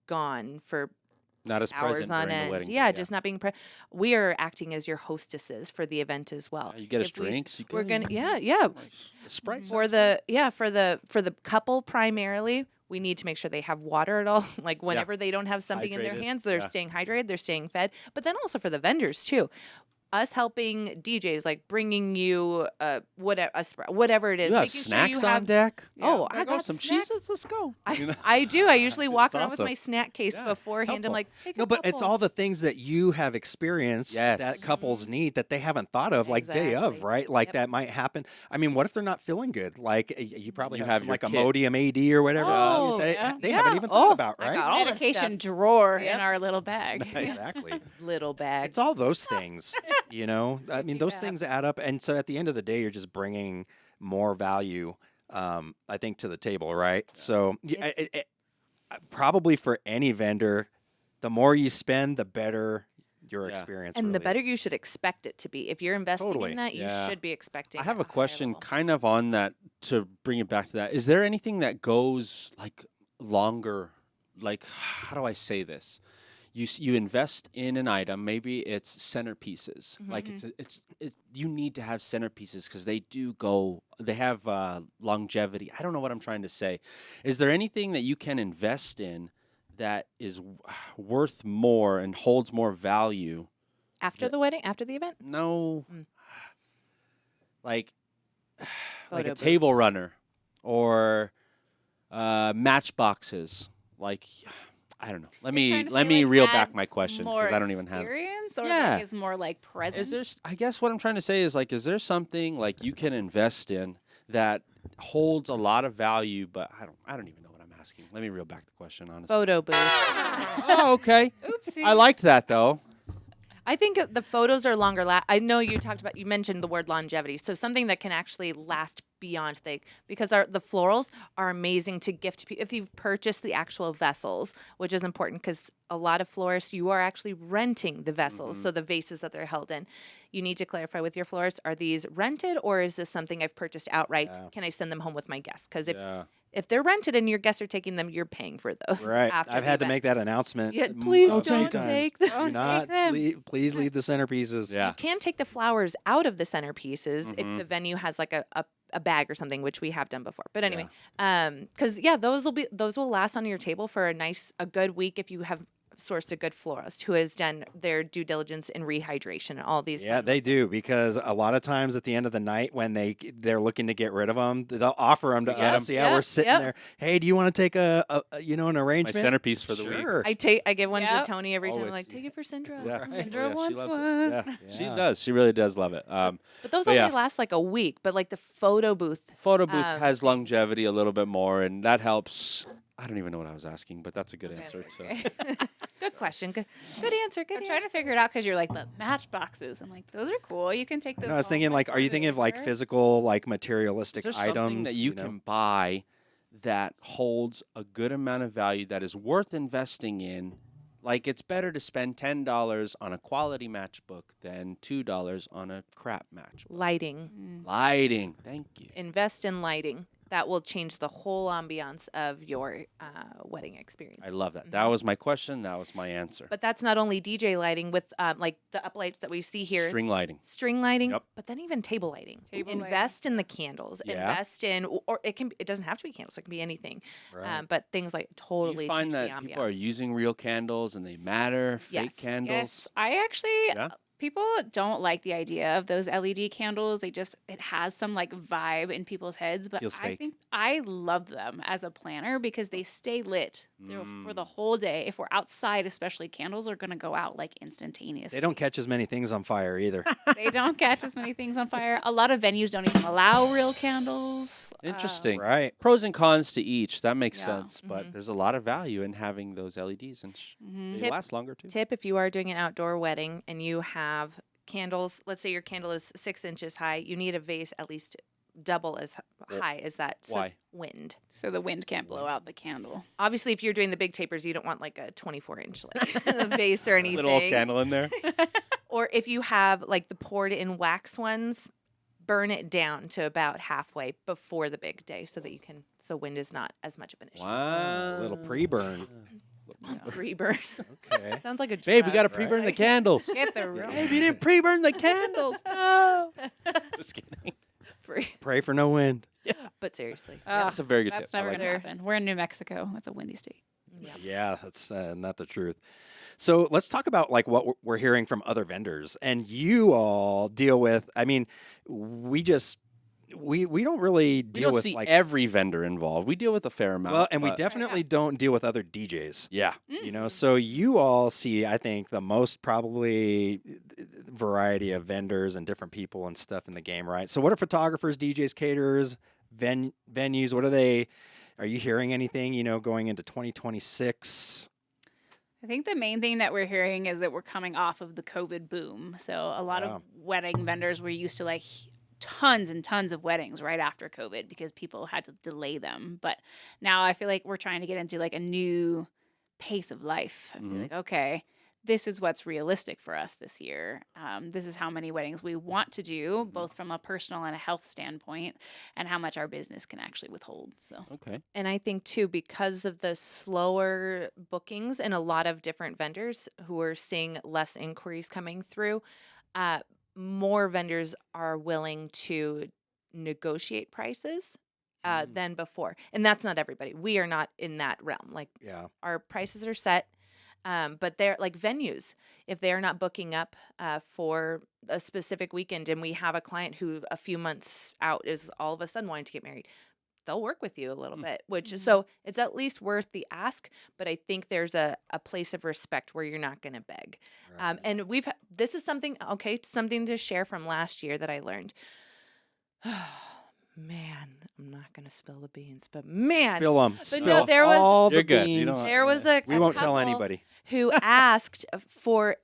gone for Not as hours present on during the end. wedding. Yeah, just not being we are acting as your hostesses for the event as well. Yeah, you get us If we s- drinks. You We're get- gonna yeah. Sprite. For the couple primarily, we need to make sure they have water at all. Like whenever they don't have something in their Hydrated, hands, they're yeah. staying hydrated, they're staying fed. But then also for the vendors too. us helping DJs, like bringing you whatever it is. You have making snacks sure you on have, deck. Oh, There I go got some snacks. cheeses. Let's go. You know? I do. I usually walk It's around with awesome. my snack case Yeah, beforehand. I'm helpful. like, take No, a but it's couple. all the things that you have experienced Yes. that couples need that they haven't thought of, like day of, Exactly. right? Like Yep. that might happen. I mean, what if they're not feeling good? Like you probably You have have some your like kit. Imodium AD or whatever Oh, they yeah. haven't even thought about, I right? got all this Medication stuff. drawer Yep. in our little bag. Exactly. Little bag. It's all those things, you know. I mean, Safety those tabs. things add up, and so at the end of the day, you're just bringing more value, I think, to the table, right? So probably for any vendor, the more you spend, the better your Yeah. experience. And the really better is. you should expect it to be. If you're investing Totally. in that, you Yeah. should be expecting. I have a a higher question level. kind of on that to bring it back to that. Is there anything that goes like longer? Like, how do I say this? You invest in an item, maybe it's centerpieces. Like it's you need to have centerpieces because they have longevity. I don't know what I'm trying to say. Is there anything that you can invest in that is worth more and holds more value? After the wedding, after the event, No. Mm. Like like Photo a booth. table runner or matchboxes. Like I don't know. Let You're trying me to let say, me like, reel back adds my question more because I don't even have. experience, or Yeah. like is more like presence. Is there? I guess what I'm trying to say is like, is there something like you can invest in that holds a lot of value? But I don't even know what I'm asking. Let me reel back the question, honestly. photo booth. Oh, okay. Oopsie. I liked that though. I think the photos are longer. I know you mentioned the word longevity. So something that can actually last beyond because the florals are amazing to gift people. If you've purchased the actual vessels, which is important because a lot of florists, you are actually renting the vessels. So the vases that they're held in, you need to clarify with your florist, are these rented or is this something I've purchased outright? Yeah. Can I send them home with my guests? Because Yeah. if they're rented and your guests are taking them, you're paying for those. Right. After I've the had to make event. that announcement. Yeah, please a few don't times. take them. Do Don't not take them. please leave the centerpieces. Yeah. You can take the flowers out of the centerpieces if the venue has like a bag or something, which we have done before. But anyway, because those will last on your table for a good week if you have sourced a good florist who has done their due diligence in rehydration and all these. Yeah, they do, because a lot of times at the end of the night when they're looking to get rid of them, they'll offer them to Yep, us. Yeah, we're yep, sitting yep. there. Hey, do you want to take an My arrangement? centerpiece for the week. Sure. I give one Yep. to Tony every time. I'm Always. like, take it for Sindra. Yeah. Right. Sandra she wants loves it. one. Yeah. She Yeah. does. She really does love it. But those But only yeah. last like a week. But like the photo booth, Photo booth has things. longevity a little bit more, and that helps. I don't even know what I was asking, but that's a good Okay. answer. To, Okay. good question. Good answer. Good I'm answer. trying to figure it out because you're like the matchboxes. I'm like, those are cool. You can take those. I was home, thinking, like, are you thinking of like whatever. physical, like is materialistic there items? something that you know? can buy that holds a good amount of value that is worth investing in? Like, it's better to spend $10 on a quality matchbook than $2 on a crap matchbook. Lighting. Lighting. Thank you. Invest in lighting. That will change the whole ambiance of your wedding experience. I love that. That was my question. That was my answer. But that's not only DJ lighting with like the uplights that we see here. String lighting. String lighting, Yep. but then even table lighting. Table Invest in the candles. Yeah. Invest in, or it doesn't have to be candles. It can be anything. Right. But things like totally Do you find change that the ambiance. people are using real candles and they matter? Fake Yes. candles? Yes, I actually. Yeah? People don't like the idea of those LED candles. It has some like vibe in people's heads, but Feels I fake. think I love them as a planner because they stay lit for the whole day. If we're outside, especially, candles are going to go out like instantaneously. They don't catch as many things on fire either. They don't catch as many things on fire. A lot of venues don't even allow real candles. Interesting. Right. Pros and cons to each. That makes Yeah. sense. But there's a lot of value in having those LEDs, and they Tip- last longer too. Tip: if you are doing an outdoor wedding and you have candles, let's say your candle is 6 inches high, you need a vase at least double as high as that. So Why? wind. So the wind can't blow out the candle. Obviously, if you're doing the big tapers, you don't want like a 24-inch like vase or anything. Little old candle in there. Or if you have like the poured in wax ones, burn it down to about halfway before the big day so that so wind is not as much of an issue. Wow. A little pre-burn. Pre-burn. Okay. Sounds like a Babe, we got to drug. pre-burn the candles. Get the real. Babe, you didn't pre-burn the candles. No. Just kidding. Pray for no wind. But seriously. That's a very good tip. That's I never like going to that. happen. We're in New Mexico. That's a windy state. Yeah. Yeah, that's not the truth. So let's talk about like what we're hearing from other vendors, and you all deal with. I mean, we just we don't really We deal don't with see like every vendor involved. We deal with a fair amount. well, and we but definitely don't deal with other DJs. yeah. You know, so you all see, I think, the most probably variety of vendors and different people and stuff in the game, right? So, what are photographers, DJs, caterers, venues? What are they? Are you hearing anything? Going into 2026? I think the main thing that we're hearing is that we're coming off of the COVID boom. So a lot Yeah. of wedding vendors were used to like tons and tons of weddings right after COVID because people had to delay them. But now I feel like we're trying to get into like a new pace of life. I feel Mhm. like, okay, this is what's realistic for us this year. This is how many weddings we want to do, both from a personal and a health standpoint, and how much our business can actually withhold. So Okay. And I think too, because of the slower bookings and a lot of different vendors who are seeing less inquiries coming through, uh, more vendors are willing to negotiate prices than before. And that's not everybody. We are not in that realm. Like Yeah. our prices are set. But they're like venues. If they are not booking up for a specific weekend, and we have a client who a few months out is all of a sudden wanting to get married, they'll work with you a little bit, which so it's at least worth the ask. But I think there's a place of respect where you're not going to beg. Right. And this is something to share from last year that I learned. Man, I'm not going to spill the beans, but man, Spill them. But Spill no, there was- all You're the good. You beans. don't- there was a We won't tell couple anybody. who asked for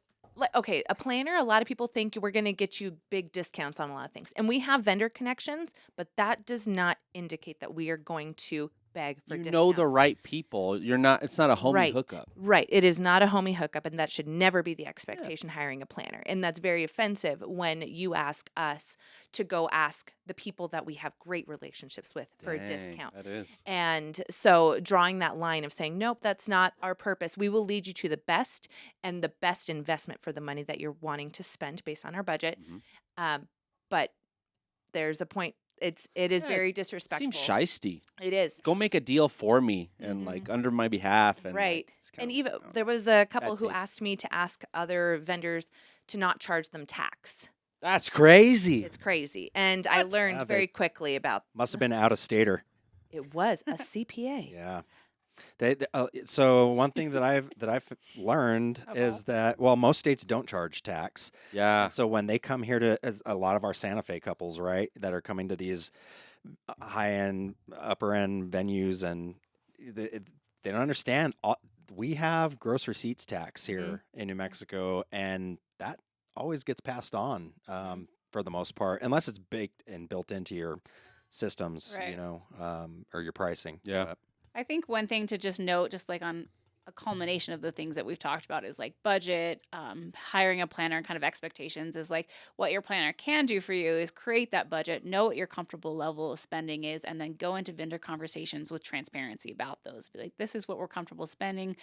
okay, a planner. A lot of people think we're going to get you big discounts on a lot of things, and we have vendor connections, but that does not indicate that we are going to beg for You discounts. know the right people. You're not. It's not a homie right, hookup. Right. It is not a homie hookup, and that should never be the expectation hiring a planner. And that's very offensive when you ask us to go ask the people that we have great relationships with for a Dang, discount. That is. And so drawing that line of saying, nope, that's not our purpose. We will lead you to the best and the best investment for the money that you're wanting to spend based on our budget. Mhm. But there's a point. It is Yeah, very Seems disrespectful. shisty. It is. Go make a deal for me and like under my behalf. And Right. Like, it's And kinda, even I don't know. there was a couple Bad who taste. asked me to ask other vendors to not charge them tax. That's crazy. It's crazy. And I learned Yeah, very quickly about Must have been out of stater. it was a CPA. Yeah. So one thing that I've learned is that most states don't charge tax. Yeah. And so when they come here to as a lot of our Santa Fe couples, right, that are coming to these high end, upper end venues, and they don't understand. We have gross receipts tax here in New Mexico, and that always gets passed on for the most part, unless it's baked and built into your systems, Right. or your pricing. Yeah. But I think one thing to just note, just like on a culmination of the things that we've talked about, is like budget, hiring a planner, and kind of expectations. Is like what your planner can do for you is create that budget, know what your comfortable level of spending is, and then go into vendor conversations with transparency about those. Be like, this is what we're comfortable spending.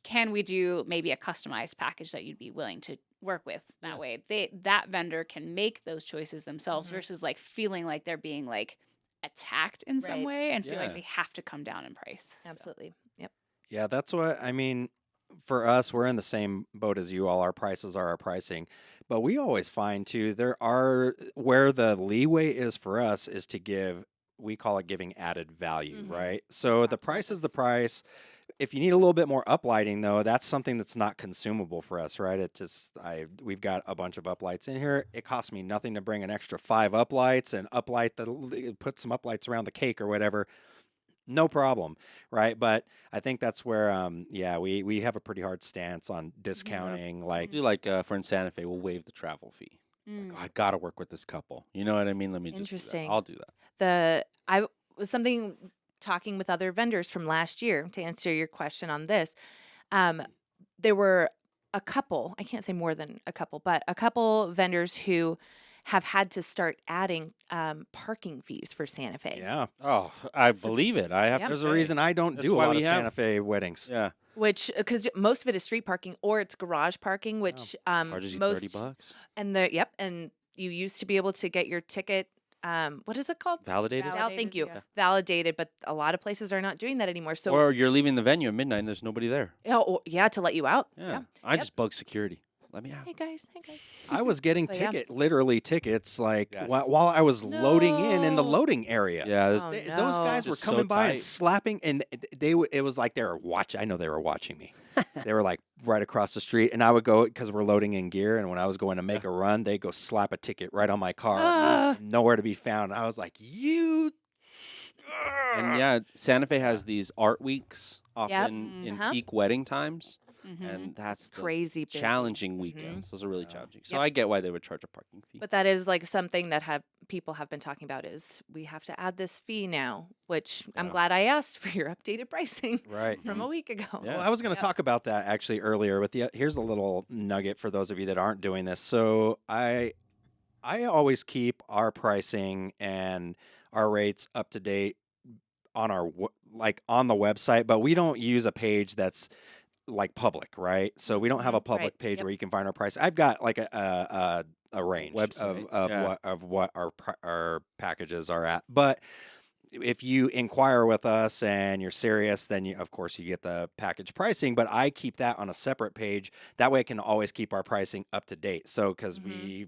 Can we do maybe a customized package that you'd be willing to work with? That way, that vendor can make those choices themselves versus like feeling like they're being like attacked in some Right. way and feel Yeah. like they have to come down in price. So. Absolutely. Yep. yeah, that's what I mean. For us, we're in the same boat as you all. Our prices are our pricing, but we always find too there are where the leeway is for us is to give. We call it giving added value, Mhm. right? So the Talked about price is the this. price. If you need a little bit more uplighting, though, that's something that's not consumable for us, right? We've got a bunch of uplights in here. It costs me nothing to bring an extra 5 uplights and put some uplights around the cake or whatever. No problem, right? But I think that's where, we have a pretty hard stance on discounting. Like, Do like for in Santa Fe, we'll waive the travel fee. Mm. Like, I gotta work with this couple. You know what I mean? Let me just. Interesting. I'll do that. I was something talking with other vendors from last year to answer your question on this. There were a couple, I can't say more than a couple, but a couple vendors who have had to start adding parking fees for Santa Fe. yeah, Oh, I believe it. I have. Yep. to there's a pay. reason I don't That's do a why lot we of have- Santa Fe weddings. Yeah. Which, because most of it is street parking or it's garage parking, which Charges you most $30. and and you used to be able to get your ticket what is it called? Validated? Thank you. yeah. Validated, but a lot of places are not doing that anymore. So, Or you're leaving the venue at midnight and there's nobody there. yeah, to let you out. Yeah. I Yep. just bug security. Let me out. Hey guys. I was getting But yeah. literally tickets, like Yes. while I was loading in the No. loading area. Yeah, Oh, Those guys no. were Just so coming by and tight. slapping, and it was like they were watching. I know they were watching me. They were like right across the street, and I would go because we're loading in gear. And when I was going to make a run, they go slap a ticket right on my car, Ah. nowhere to be found. I was like, you. And yeah, Santa Fe has these art weeks often in Uh-huh. peak wedding times, Mhm. and that's the Crazy busy. challenging weekends. Those are really Yeah. challenging. So Yep. I get why they would charge a parking fee. But that is like something that people have been talking about is we have to add this fee now, which I'm Yeah. glad I asked for your updated pricing Right. from a week ago. Yeah. Well, I was going to Yep. talk about that actually earlier. But here's a little nugget for those of you that aren't doing this. So I always keep our pricing and our rates up to date on our on the website, but we don't use a page that's like public, right? So we don't have a public Right. page Yep. where you can find our price. I've got like a range Website, of yeah. what our packages are at, but if you inquire with us and you're serious, then of course you get the package pricing, but I keep that on a separate page. That way I can always keep our pricing up to date. So, because we,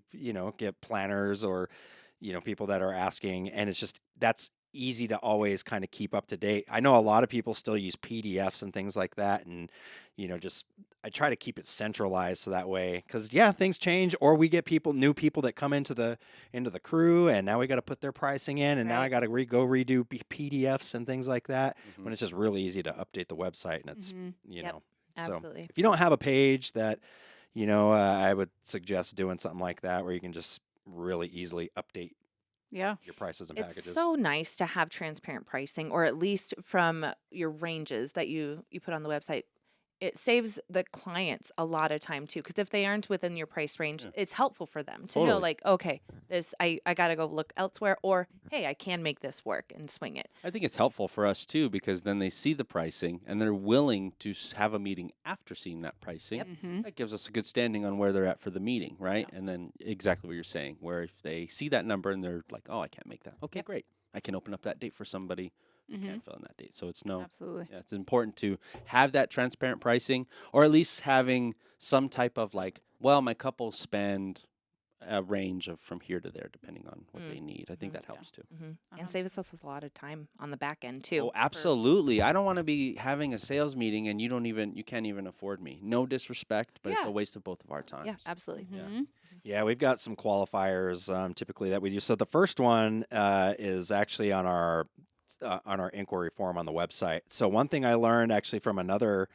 get planners or, people that are asking, and it's just, that's easy to always kind of keep up to date. I know a lot of people still use PDFs and things like that. And, just, I try to keep it centralized so that way, because things change, or we get new people that come into the crew, and now we got to put their pricing in, and now I Right. got to go redo PDFs and things like that. Mhm. When it's just really easy to update the website, and it's Mhm. Yep, so absolutely. if you don't have a page that I would suggest doing something like that where you can just really easily update Yeah. your prices and It's packages. so nice to have transparent pricing, or at least from your ranges that you put on the website. It saves the clients a lot of time too, because if they aren't within your price range, Yeah. it's helpful for them to know, Totally. like, okay, this I got to go look elsewhere, or hey, I can make this work and swing it. I think it's helpful for us too, because then they see the pricing and they're willing to have a meeting after seeing that pricing. Mhm. That gives us a good standing on where they're at for the meeting, right? And then exactly what you're saying, where if they see that number and they're like, oh, I can't make that. Okay, Yep. great. I can open up that date for somebody who Mhm. can't fill in that date. So it's no. Absolutely. Yeah, it's important to have that transparent pricing, or at least having some type of like, well, my couples spend a range of from here to there, depending on what they need. I think that Yeah. helps too. Uh-huh. And saves us a lot of time on the back end too. Oh, absolutely. I don't want to be having a sales meeting and you can't even afford me. No disrespect, but it's Yeah. a waste of both of our times. Yeah, absolutely. Yeah. Mhm. Yeah, we've got some qualifiers typically that we do. So the first one is actually on our inquiry form on the website. So one thing I learned actually from another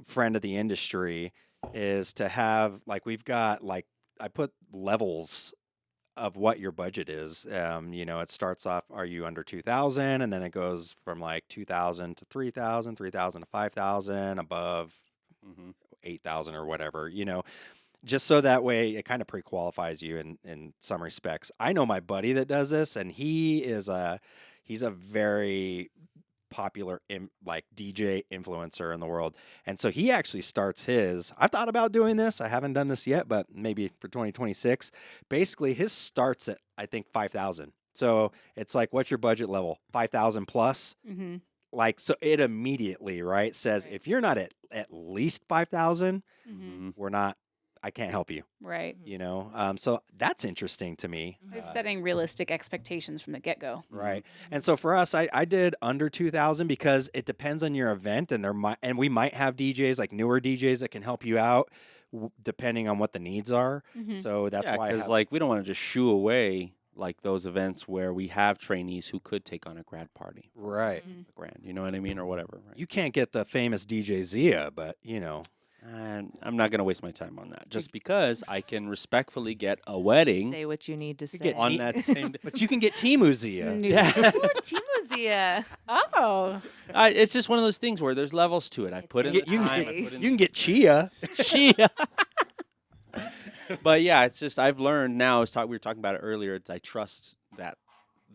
friend of the industry is to have, like, we've got, like, I put levels of what your budget is. It starts off, are you under 2,000? And then it goes from like 2,000 to 3,000, 3,000 to 5,000, above Mm-hmm. 8,000 or whatever, just so that way it kind of pre-qualifies you in some respects. I know my buddy that does this, and he's a very popular like DJ influencer in the world. And so he actually starts his, I've thought about doing this. I haven't done this yet, but maybe for 2026. Basically his starts at, I think, 5,000. So it's like, what's your budget level? 5,000 plus? Mhm. Like, so it immediately, right, says, Right. if you're not at least 5,000, Mhm. I can't help you, Right. so that's interesting to me. It's setting realistic expectations from the get-go. Right. And so for us, I did under 2,000 because it depends on your event, and we might have DJs, like newer DJs, that can help you out depending on what the needs are. Mhm. So that's why I because have, like we don't want to just shoo away like those events where we have trainees who could take on a grad party, right. Mhm. a grand, you know what I mean, or whatever. Right? You can't get the famous DJ Zia, but And I'm not going to waste my time on that, just because I can respectfully get a wedding Say what you need to You say. get on that same day. but you can get Timu Zia. Snoo- Yeah. Timozia. Oh. It's just one of those things where there's levels to it. I put in the You time. can I get, put in you can get Chia. Chia. But yeah, it's just I've learned now. We were talking about it earlier. I trust that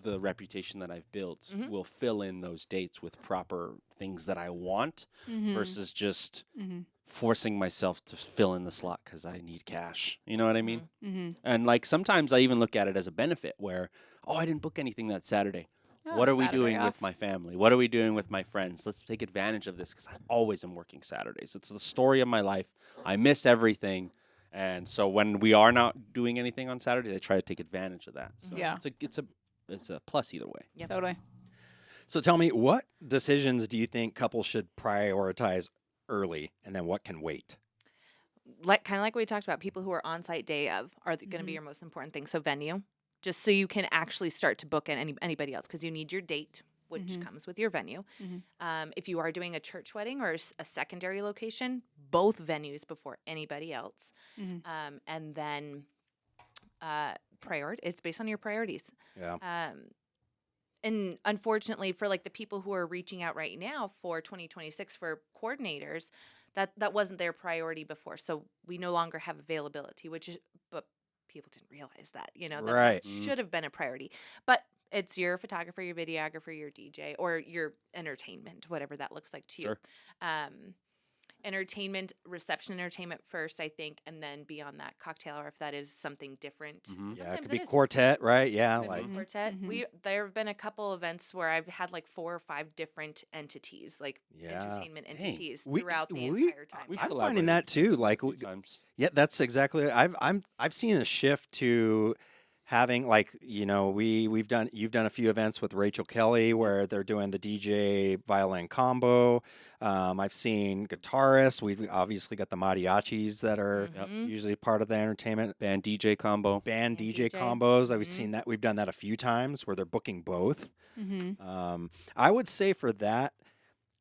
the reputation that I've built Mhm. will fill in those dates with proper things that I want Mhm. versus just Mhm. forcing myself to fill in the slot because I need cash. You know what I mean? Mm-hmm. And like sometimes I even look at it as a benefit where, oh, I didn't book anything that Saturday. What are we doing with my family? What are we doing with my friends? Let's take advantage of this because I always am working Saturdays. It's the story of my life. I miss everything. And so when we are not doing anything on Saturdays, I try to take advantage of that. So Yeah. it's a plus either way. Yep. Totally. So tell me, what decisions do you think couples should prioritize early, and then what can wait? Kind of like we talked about, people who are on site day of are going to be your most important thing. So venue, just so you can actually start to book in anybody else, because you need your date, which comes with your venue. If you are doing a church wedding or a secondary location, both venues before anybody else. And then it's based on your priorities. Yeah. And unfortunately, for like the people who are reaching out right now for 2026 for coordinators, that wasn't their priority before. So we no longer have availability, but people didn't realize that, that Right. should have been a priority. But it's your photographer, your videographer, your DJ, or your entertainment, whatever that looks like to you. Sure. Reception entertainment first, I think, and then beyond that, cocktail hour, if that is something different. Yeah, it Sometimes could be is. quartet, right? Yeah, Could be like quartet. There have been a couple events where I've had like 4 or 5 different entities, like entertainment Dang. entities We- throughout the we- entire time. We've I'm finding collaborated that too. Like, a few times. yeah, that's exactly. I've seen a shift to having, like, you've done a few events with Rachel Kelly where they're doing the DJ violin combo. I've seen guitarists. We've obviously got the mariachis that are usually part of the entertainment. Band DJ combo. Band DJ DJ. combos. I've seen that. We've done that a few times where they're booking both. I would say for that.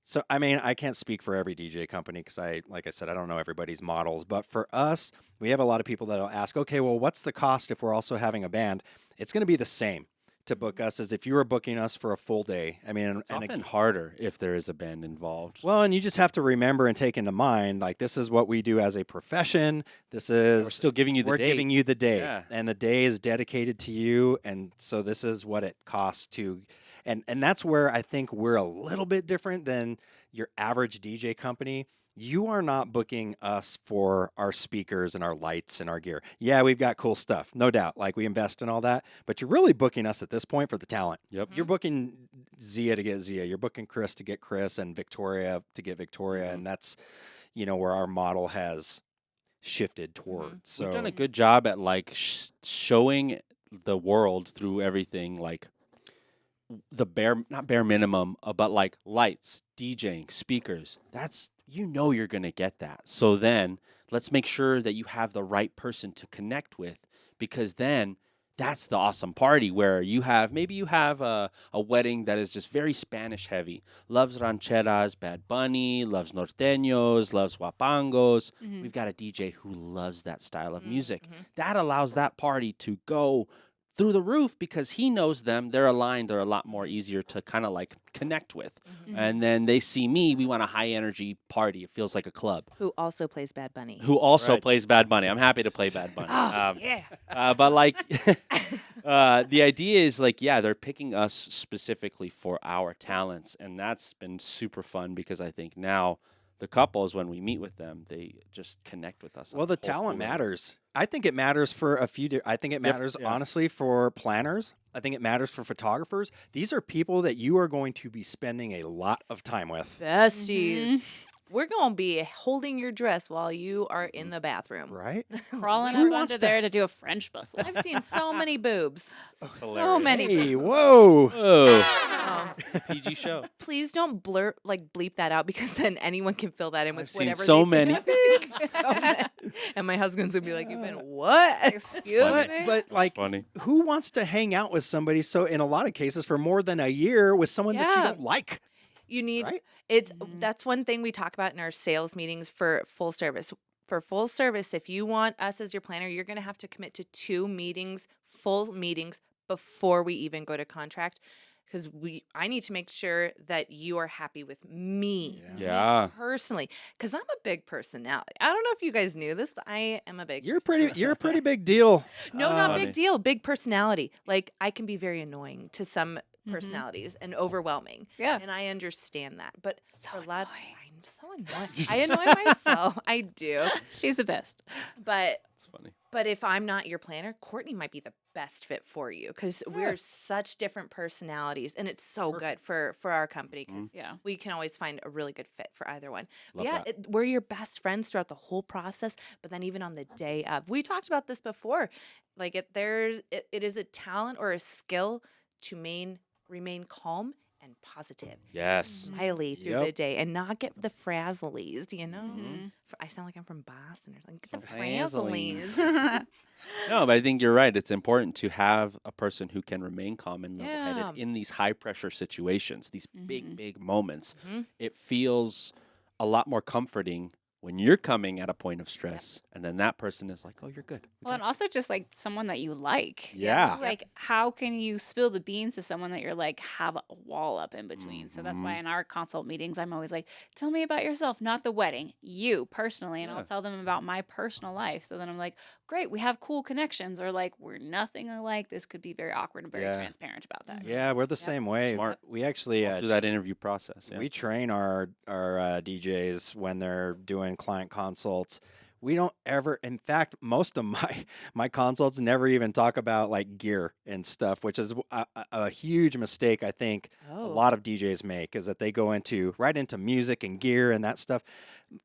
So, I mean, I can't speak for every DJ company because like I said, I don't know everybody's models. But for us, we have a lot of people that'll ask, okay, well, what's the cost if we're also having a band? It's going to be the same to book us as if you were booking us for a full day. I mean, It's often harder if there is a band involved. well, and you just have to remember and take into mind, like, this is what we do as a profession. This is We're still giving you the we're date. giving you the day, Yeah. and the day is dedicated to you, and so this is what it costs to, and that's where I think we're a little bit different than your average DJ company. You are not booking us for our speakers and our lights and our gear. Yeah, we've got cool stuff, no doubt. Like, we invest in all that, but you're really booking us at this point for the talent. Yep. You're booking Zia to get Zia. You're booking Chris to get Chris, and Victoria to get Victoria, and that's where our model has shifted towards. So We've done a good job at like showing the world through everything, like the not bare minimum, but like lights, DJing, speakers. That's you're gonna get that. So then let's make sure that you have the right person to connect with, because then that's the awesome party where you have a wedding that is just very Spanish heavy, loves rancheras, Bad Bunny, loves norteños, loves guapangos. We've got a DJ who loves that style of music. That allows that party to go through the roof because he knows them. They're aligned. They're a lot more easier to kind of like connect with. And then they see me. We want a high energy party. It feels like a club. Who also plays Bad Bunny. Who also Right. plays Bad Bunny. I'm happy to play Bad Bunny. Yeah. But like, the idea is like, yeah, they're picking us specifically for our talents, and that's been super fun because I think now the couples, when we meet with them, they just connect with us. on well, the a whole talent cool level. matters. I think it matters for a few. I think it matters yeah. honestly for planners. I think it matters for photographers. These are people that you are going to be spending a lot of time with. Besties. We're going to be holding your dress while you are in the bathroom. Right? Crawling Who up wants under to- there to do a French bustle. I've seen so many boobs. So Hilarious. many Hey, boobs. whoa. Oh, Um, PG show. please don't bleep that out, because then anyone can fill that in with I've seen whatever. so they many. I've seen so many. And my husband's gonna be like, "You've been what? Excuse But, me. but like, Funny. who wants to hang out with somebody? So in a lot of cases, for more than a year, with someone that you Yeah. don't like, You need right? That's one thing we talk about in our sales meetings for full service. For full service, if you want us as your planner, you're going to have to commit to 2 meetings, full meetings, before we even go to contract, because I need to make sure that you are happy with me. Yeah. Personally, because I'm a big personality. I don't know if you guys knew this, but I am a big. You're a pretty big deal. No, not Funny. big deal. Big personality. Like, I can be very annoying to some personalities and overwhelming. Yeah. And I understand that. But for a lot, I I'm so annoyed. I annoy myself. I do. She's the best. But It's funny. if I'm not your planner, Courtney might be the best fit for you because we're such different personalities, and it's so good for our company because Yeah. we can always find a really good fit for either one. But Love yeah, that. we're your best friends throughout the whole process, but then even on the day of. We talked about this before. Like it is a talent or a skill to remain calm and positive, Yes. smiley through the Yep. day, and not get the frazzlies. You know, Mhm. I sound like I'm from Boston or something. Get the Frazzlies. frazzlies. No, but I think you're right. It's important to have a person who can remain calm and level-headed Yeah. in these high-pressure situations, these big, Mhm. big moments. Mhm. It feels a lot more comforting when you're coming at a point of stress, and then that person is like, "Oh, you're good." We Well, and got also just like someone that you like. Yeah. Like, how can you spill the beans to someone that you're like have a wall up in between? So that's why Mhm. in our consult meetings, I'm always like, tell me about yourself, not the wedding, you personally. And Yeah. I'll tell them about my personal life. So then I'm like, great, we have cool connections, or like, we're nothing alike. This could be very awkward and very Yeah. transparent about that. Yeah, we're the same way. Smart. We actually Through that interview process. Yeah. we train our DJs when they're doing client consults. We don't ever, in fact, most of my consults never even talk about like gear and stuff, which is a huge mistake I think a lot of DJs make, is that they go right into music and gear and that stuff.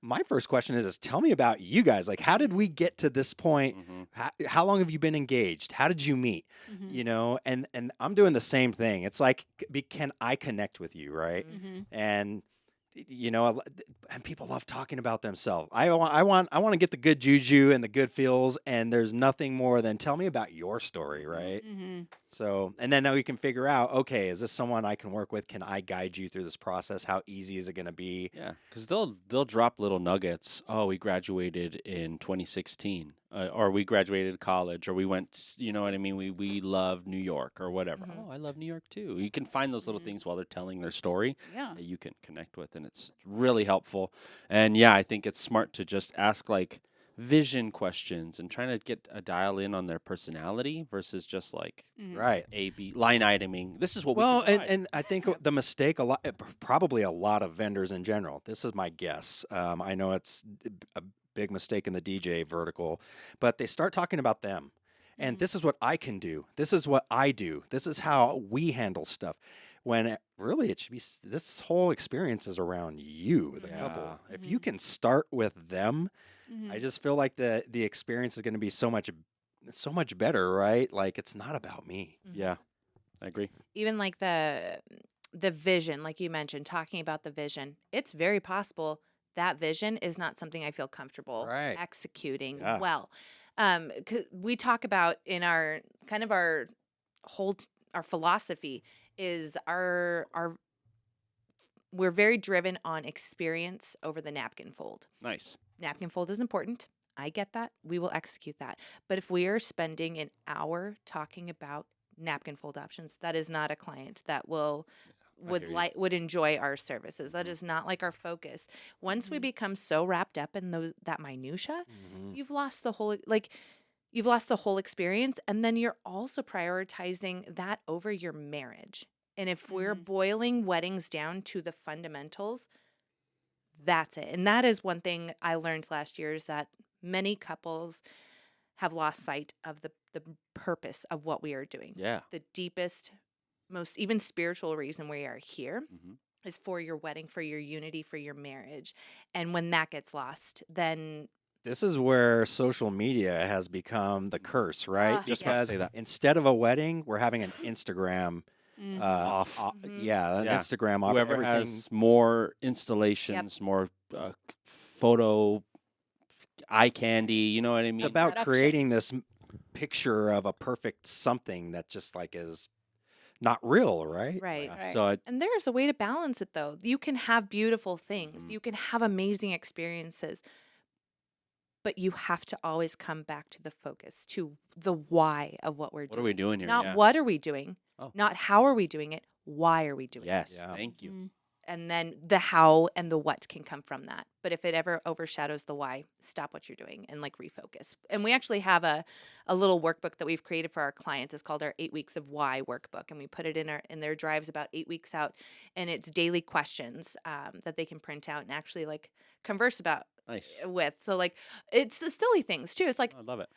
My first question is tell me about you guys. Like, how did we get to this point? Mhm. How long have you been engaged? How did you meet? Mhm. You know, and I'm doing the same thing. It's like, can I connect with you, right? Mhm. And you know, and people love talking about themselves. I want to get the good juju and the good feels, and there's nothing more than tell me about your story, right? Mhm. So, and then now we can figure out, okay, is this someone I can work with? Can I guide you through this process? How easy is it going to be? Yeah, because they'll drop little nuggets. Oh, we graduated in 2016, or we graduated college, or we went. You know what I mean? We love New York or whatever. Mhm. Oh, I love New York too. You can find those little Mhm. things while they're telling their story Yeah. that you can connect with, and it's really helpful. And yeah, I think it's smart to just ask like vision questions and trying to get a dial in on their personality versus just like Mhm. Right. A B line iteming. This is what Well, we can provide. and I think the mistake probably a lot of vendors in general. This is my guess. I know it's a big mistake in the DJ vertical, but they start talking about them. And Mhm. this is what I can do. This is what I do. This is how we handle stuff. When really it should be this whole experience is around you, the couple. Yeah. If you can start with them, Mhm. I just feel like the experience is going to be so much better, right? Like it's not about me. Yeah, I agree. Even like the vision, like you mentioned, talking about the vision, it's very possible that vision is not something I feel comfortable Right. executing Yeah. well. 'Cause we talk about in our kind of our our philosophy is our we're very driven on experience over the napkin fold. Nice. Napkin fold is important. I get that. We will execute that. But if we are spending an hour talking about napkin fold options, that is not a client that hear you. would enjoy our services. That is not like our focus. Once we Mhm. become so wrapped up in that minutia, Mhm. you've lost the whole you've lost the whole experience, and then you're also prioritizing that over your marriage. And if we're Mhm. boiling weddings down to the fundamentals, that's it. And that is one thing I learned last year, is that many couples have lost sight of the purpose of what we are doing. Yeah. The deepest, most even spiritual reason we are here Mm-hmm. is for your wedding, for your unity, for your marriage. And when that gets lost, then This is where social media has become the curse, right? Ah, Just about to Because say that. instead of a wedding, we're having an Instagram Mhm. Off. Mhm. yeah, an Yeah. Instagram off. Whoever Everything. has more installations, more photo eye candy, you know what I mean? It's about Production. creating this picture of a perfect something that just like is not real, right? right. Yeah. Right. So And there's a way to balance it, though. You can have beautiful things, Mhm. you can have amazing experiences, but you have to always come back to the focus, to the why of what we're what doing. are we doing here? Not Yeah. what are we doing, Oh. not how are we doing it, why are we doing Yes. Yeah. Thank you. Mhm. and then the how and the what can come from that. But if it ever overshadows the why, stop what you're doing and like refocus. And we actually have a little workbook that we've created for our clients. It's called our 8 weeks of why workbook, and we put it in their drives about 8 weeks out, and it's daily questions that they can print out and actually like converse about Nice. with. So like it's the silly things too. It's like I love it.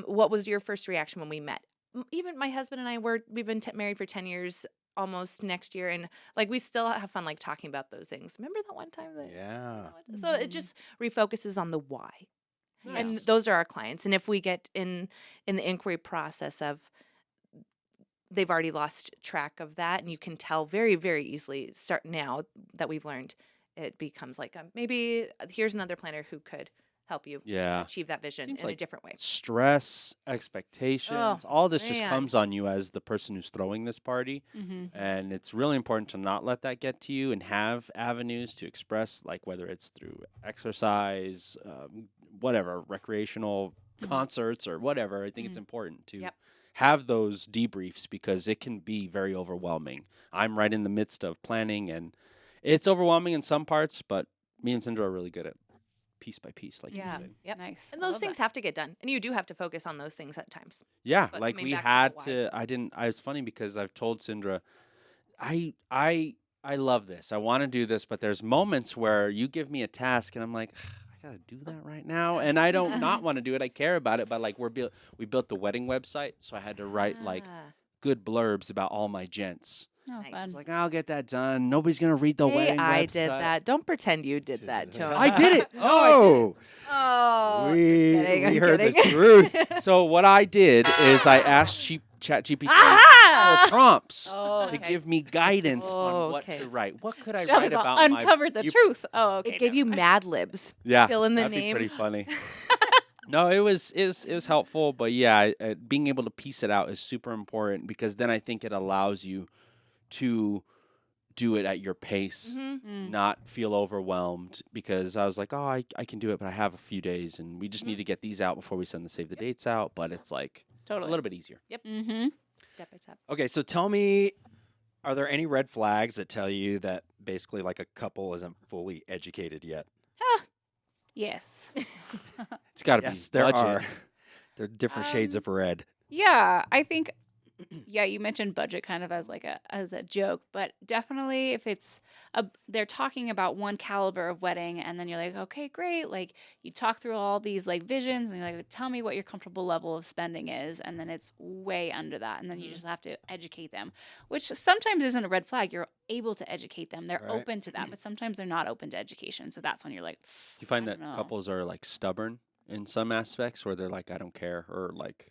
what was your first reaction when we met? Even my husband and I we've been married for 10 years almost next year, and like we still have fun like talking about those things. Remember that one time that Yeah. so it just refocuses on the why. And Nice. those are our clients. And if we get in the inquiry process of they've already lost track of that, and you can tell very, very easily start now that we've learned, it becomes like maybe here's another planner who could help you Yeah. achieve that vision Seems in a like different way. Stress, expectations, Oh, all this just man. comes on you as the person who's throwing this party. Mm-hmm. And it's really important to not let that get to you and have avenues to express, like whether it's through exercise, whatever, recreational concerts or whatever. I think it's important to Yep. have those debriefs because it can be very overwhelming. I'm right in the midst of planning, and it's overwhelming in some parts, but me and Sindra are really good at piece by piece, like Yeah. you said. Yep. Nice. And I those love things that. have to get done. And you do have to focus on those things at times. Yeah, But like coming we back to the had why. to. I was funny because I've told Sindra, I love this. I want to do this, but there's moments where you give me a task and I'm like, I gotta do that right now, and I don't not want to do it. I care about it, but like we built the wedding website, so I had to write like Ah. good blurbs about all my gents. Oh, Nice. I fun. was like, I'll get that done. Nobody's gonna read the Hey, wedding I website. did that. Don't pretend you did that, Tony. I did it. Oh, Oh, we just kidding. I'm heard the kidding. truth. So what I did is I asked ChatGPT Ah! prompts Oh, to okay. give me guidance on what Okay. to write. What could I Shove write us all about my uncovered the truth. Oh, okay. It gave you never mind. Mad Libs. Yeah, Fill in the that'd name. be pretty funny. No, it was helpful, but yeah, being able to piece it out is super important because then I think it allows you to do it at your pace, Mm-hmm. not feel overwhelmed. Because I was like, oh, I can do it, but I have a few days, and we just need to get these out before we send the save the dates out. But it's like it's a Totally. little bit easier. Mm-hmm. Step by step. Okay, so tell me, are there any red flags that tell you that basically like a couple isn't fully educated yet? Yes. It's got to Yes, be there budget. are. There are different shades of red. Yeah, I think. Yeah, you mentioned budget kind of as like a joke, but definitely if it's they're talking about one caliber of wedding, and then you're like, okay, great. Like you talk through all these like visions, and you're like, tell me what your comfortable level of spending is, and then it's way under that, and then you just have to educate them, which sometimes isn't a red flag. You're able to educate them; they're Right. open to that, but sometimes they're not open to education. So that's when you're like, Do you find I that don't know. couples are like stubborn in some aspects where they're like, I don't care, or like,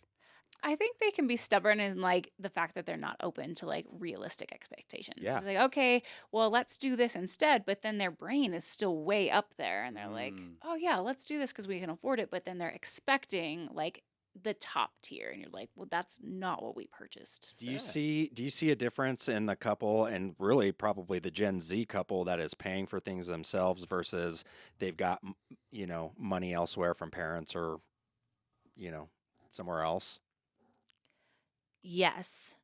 I think they can be stubborn in like the fact that they're not open to like realistic expectations. Yeah. Like, okay, well, let's do this instead. But then their brain is still way up there and they're like, oh, yeah, let's do this because we can afford it. But then they're expecting like the top tier. And you're like, well, that's not what we purchased. Do you So- see a difference in the couple and really probably the Gen Z couple that is paying for things themselves versus they've got money elsewhere from parents or somewhere else? Yes.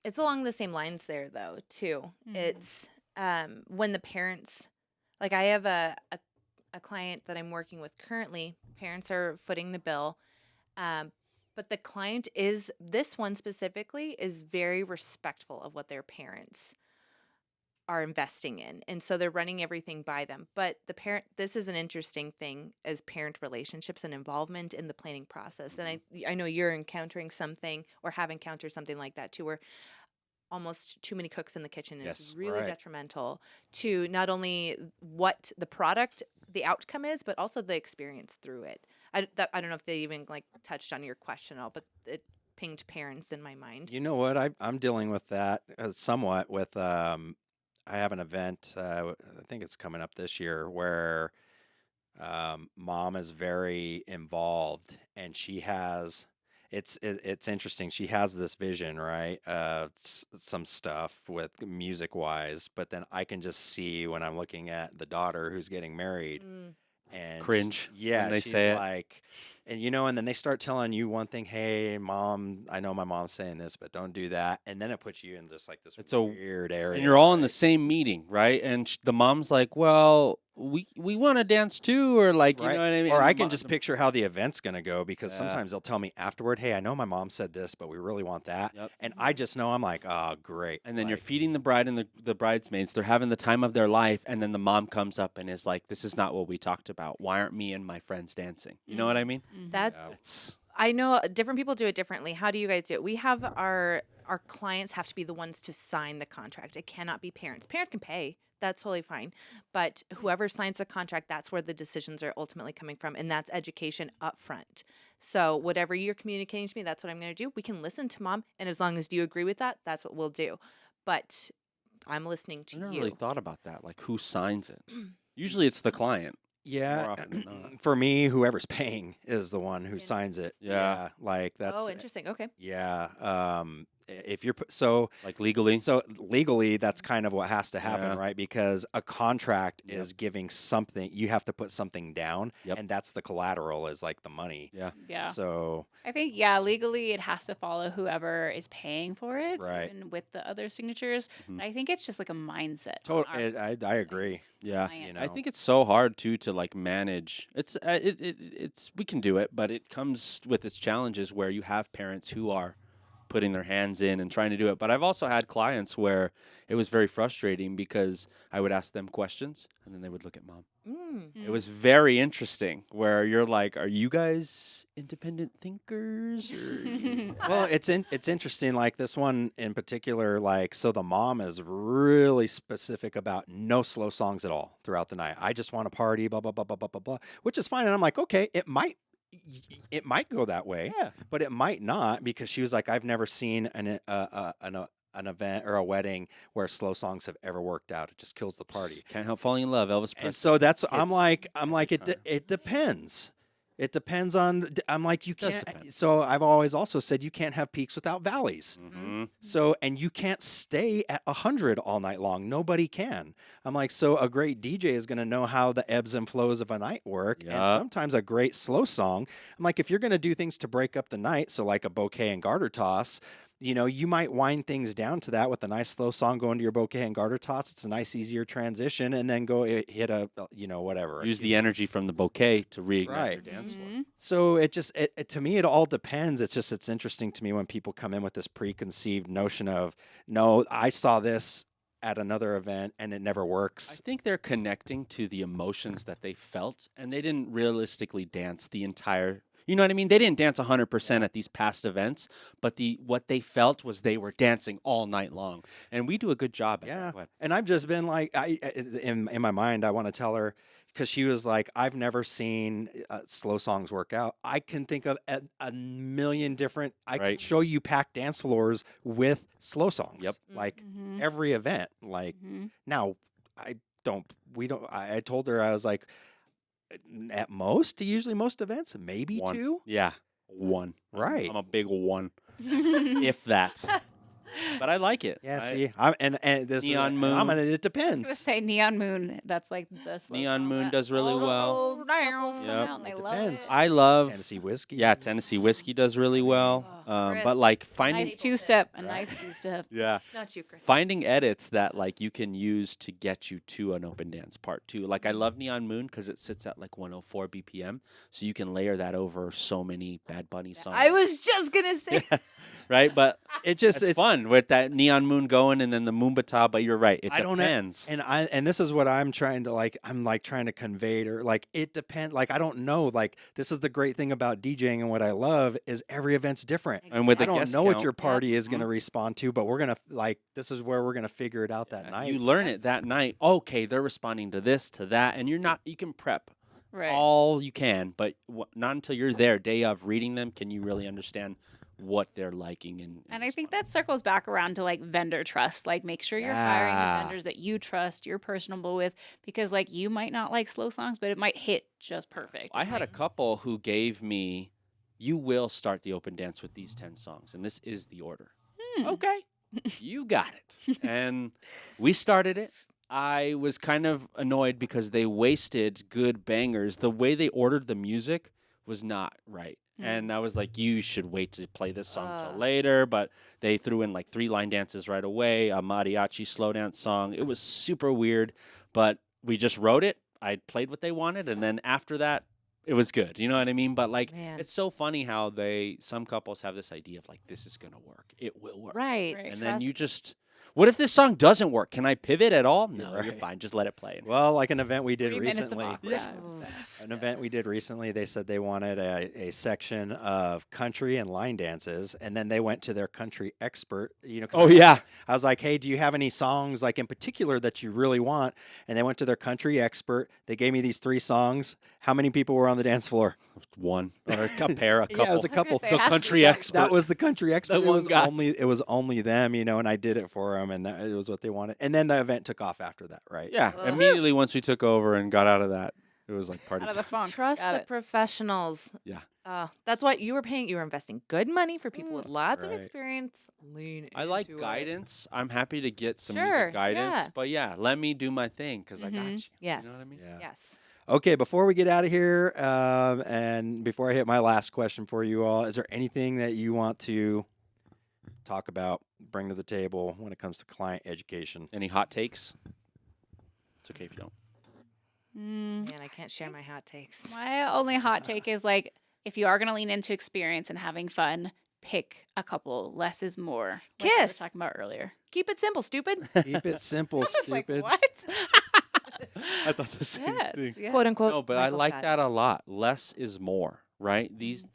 It's along the same lines there though, too. Mhm. It's when the parents like I have a client that I'm working with currently, parents are footing the bill. But the client this one specifically is very respectful of what their parents are investing in. And so they're running everything by them. But this is an interesting thing as parent relationships and involvement in the planning process. And I know you're encountering something or have encountered something like that too, where almost too many cooks in the kitchen is Yes. really Right. detrimental to not only what the product, the outcome is, but also the experience through it. I don't know if they even like touched on your question at all, but it pinged parents in my mind. You know what? I'm dealing with that somewhat with I have an event, I think it's coming up this year, where mom is very involved and she has, it's interesting. She has this vision, right? Some stuff with music wise, but then I can just see when I'm looking at the daughter who's getting married and Cringe yeah, when they she's say it. like, and and then they start telling you one thing. Hey, mom, I know my mom's saying this, but don't do that. And then it puts you in just like this It's a weird area. And you're all in the right? same meeting, right? And the mom's like, "Well, we want to dance too," or like, you Right. know what I mean? Or And I the can just picture how the event's going to go because Yeah. sometimes they'll tell me afterward, hey, I know my mom said this, but we really want that. Yep. And I just know I'm like, oh, great. And then you're Like, feeding the bride and the bridesmaids. They're having the time of their life, and then the mom comes up and is like, "This is not what we talked about. Why aren't me and my friends dancing?" You know what I mean? That's yeah. It's I know different people do it differently. How do you guys do it? We have our clients have to be the ones to sign the contract. It cannot be parents. Parents can pay. That's totally fine. But whoever signs the contract, that's where the decisions are ultimately coming from, and that's education up front. So whatever you're communicating to me, that's what I'm going to do. We can listen to mom, and as long as you agree with that, that's what we'll do. But I'm listening I to never you. really thought about that. Like, who signs it? Usually, it's the client. More Yeah. often than not. For me, whoever's paying is the one who In- signs it. Yeah. Like that's, Oh, interesting. Okay. yeah. If you're, so Like legally. So legally, that's kind of what has to happen, Yeah. right? Because a contract Yep. is giving something. You have to put something down, Yep. and that's the collateral is like the money. Yeah. Yeah. So I think, legally it has to follow whoever is paying for it, Right. even with the other signatures. Mhm. I think it's just like a mindset. I agree. Yeah. You I know. think it's so hard too to like manage. It's we can do it, but it comes with its challenges where you have parents who are putting their hands in and trying to do it. But I've also had clients where it was very frustrating because I would ask them questions and then they would look at mom. It was very interesting where you're like, "Are you guys independent thinkers?" Or Well, it's interesting. Like this one in particular, like so the mom is really specific about no slow songs at all throughout the night. I just want to party, blah blah blah blah blah blah blah, which is fine. And I'm like, okay, it might go that way, yeah, but it might not because she was like, I've never seen an event or a wedding where slow songs have ever worked out. It just kills the party. can't help falling in love, Elvis Presley. And so that's I'm hits like every it time. it depends. It depends on I'm like you Does can't. depend. So I've always also said you can't have peaks without valleys. Mhm. So and you can't stay at 100 all night long. Nobody can. I'm like so a great DJ is going to know how the ebbs and flows of a night work, and Yup. sometimes a great slow song. I'm like if you're going to do things to break up the night, so like a bouquet and garter toss. You might wind things down to that with a nice slow song going to your bouquet and garter toss. It's a nice, easier transition, and then go hit a, whatever. a Use cue. the energy from the bouquet to reignite your Right. dance floor. So it just, to me, it all depends. It's interesting to me when people come in with this preconceived notion of, no, I saw this at another event and it never I works. think they're connecting to the emotions that they felt, and they didn't realistically dance the entire. You know what I mean? They didn't dance 100% at these past events, but what they felt was they were dancing all night long, and we do a good job at Yeah. that. Go ahead. And I've just been like, in my mind, I want to tell her because she was like, I've never seen slow songs work out. I can think of a million different. I Right. could show you packed dance floors with slow songs. Yep. Like every event. Like now, I don't. We don't. I told her I was like, at usually most events, maybe One. two. Yeah, one. Right. I'm a big one, if that. But I like it. Yeah. I- See, and this Neon and Moon. I'm gonna. It I was depends. gonna say Neon Moon. That's like the slow Neon song Moon that does really all the well. old couples come Yep. out and they It love depends. it. I love Tennessee whiskey. Yeah, Tennessee whiskey does really well. Chris. But like finding Nice two-step, a Right. nice two-step. yeah, Not you, Chris. finding edits that like you can use to get you to an open dance part 2. Like I love Neon Moon because it sits at like 104 BPM, so you can layer that over so many Bad Bunny songs. I was just gonna say. right, but It just it's fun with that Neon Moon going and then the Moombata. But you're right, it I don't depends. and this is what I'm trying to like. I'm like trying to convey to like it depends. Like I don't know. Like this is the great thing about DJing and what I love is every event's different. And with I the don't guest know what count, your party is going to Mhm. respond to, but we're gonna like this is where we're gonna figure it out that Yeah, night. you learn it that night. Okay, they're responding to this, to that, and you can prep Right. all you can, but not until you're there, day of reading them, can you really understand what they're liking And I think responding. that circles back around to like vendor trust. Like make sure you're hiring the Yeah. vendors that you trust, you're personable with, because like you might not like slow songs, but it might hit just perfect. I It had a might- couple who gave me, you will start the open dance with these 10 songs, and this is the order. Hmm. Okay, you got it. And we started it. I was kind of annoyed because they wasted good bangers. The way they ordered the music was not right. And I was like, you should wait to play this song till later. But they threw in like 3 line dances right away, a mariachi slow dance song. It was super weird, but we just wrote it. I played what they wanted. And then after that, it was good. You know what I mean? But like, Man. it's so funny how some couples have this idea of like, this is going to work. It will work. Right. Right. And then you just, what if this song doesn't work? Can I pivot at all? No, you're Right. fine. Just let it play. Well, like an event we did 3 minutes of recently. awkwardness. An event we did recently, they said they wanted a section of country and line dances, and then they went to their country expert. 'Cause Oh, yeah. I was like, hey, do you have any songs like in particular that you really want? And they went to their country expert. They gave me these 3 songs. How many people were on the dance floor? One or a pair, a couple. Yeah, it was a couple. say, it The has to be country that. expert. That was the country expert. That It one was guy. only them, and I did it for them, and it was what they wanted. And then the event took off after that, right? Yeah. Ugh. Immediately once we took over and got out of that, it was like party Out of the time. funk. Trust Got the it. professionals. Yeah. That's what you were paying. You were investing good money for people with lots of Right. experience. Lean I like into it. guidance. I'm happy to get some Sure, music guidance. yeah. But yeah, let me do my thing because I got Mhm. you. Yes. You know what I mean? Yeah. Yes. Okay, before we get out of here, and before I hit my last question for you all, is there anything that you want to talk about, bring to the table when it comes to client education? Any hot takes? It's okay if you don't. Mm, Man, I can't share my hot takes. my only hot take is like, if you are going to lean into experience and having fun, pick a couple. Less is more. Like we were Kiss. talking about earlier. Keep it simple, stupid. Keep it simple, It's like, stupid. what? I thought the same yes. thing. Yeah. Quote unquote. No, but Michael I like Scott. that a lot. Less is more, right? These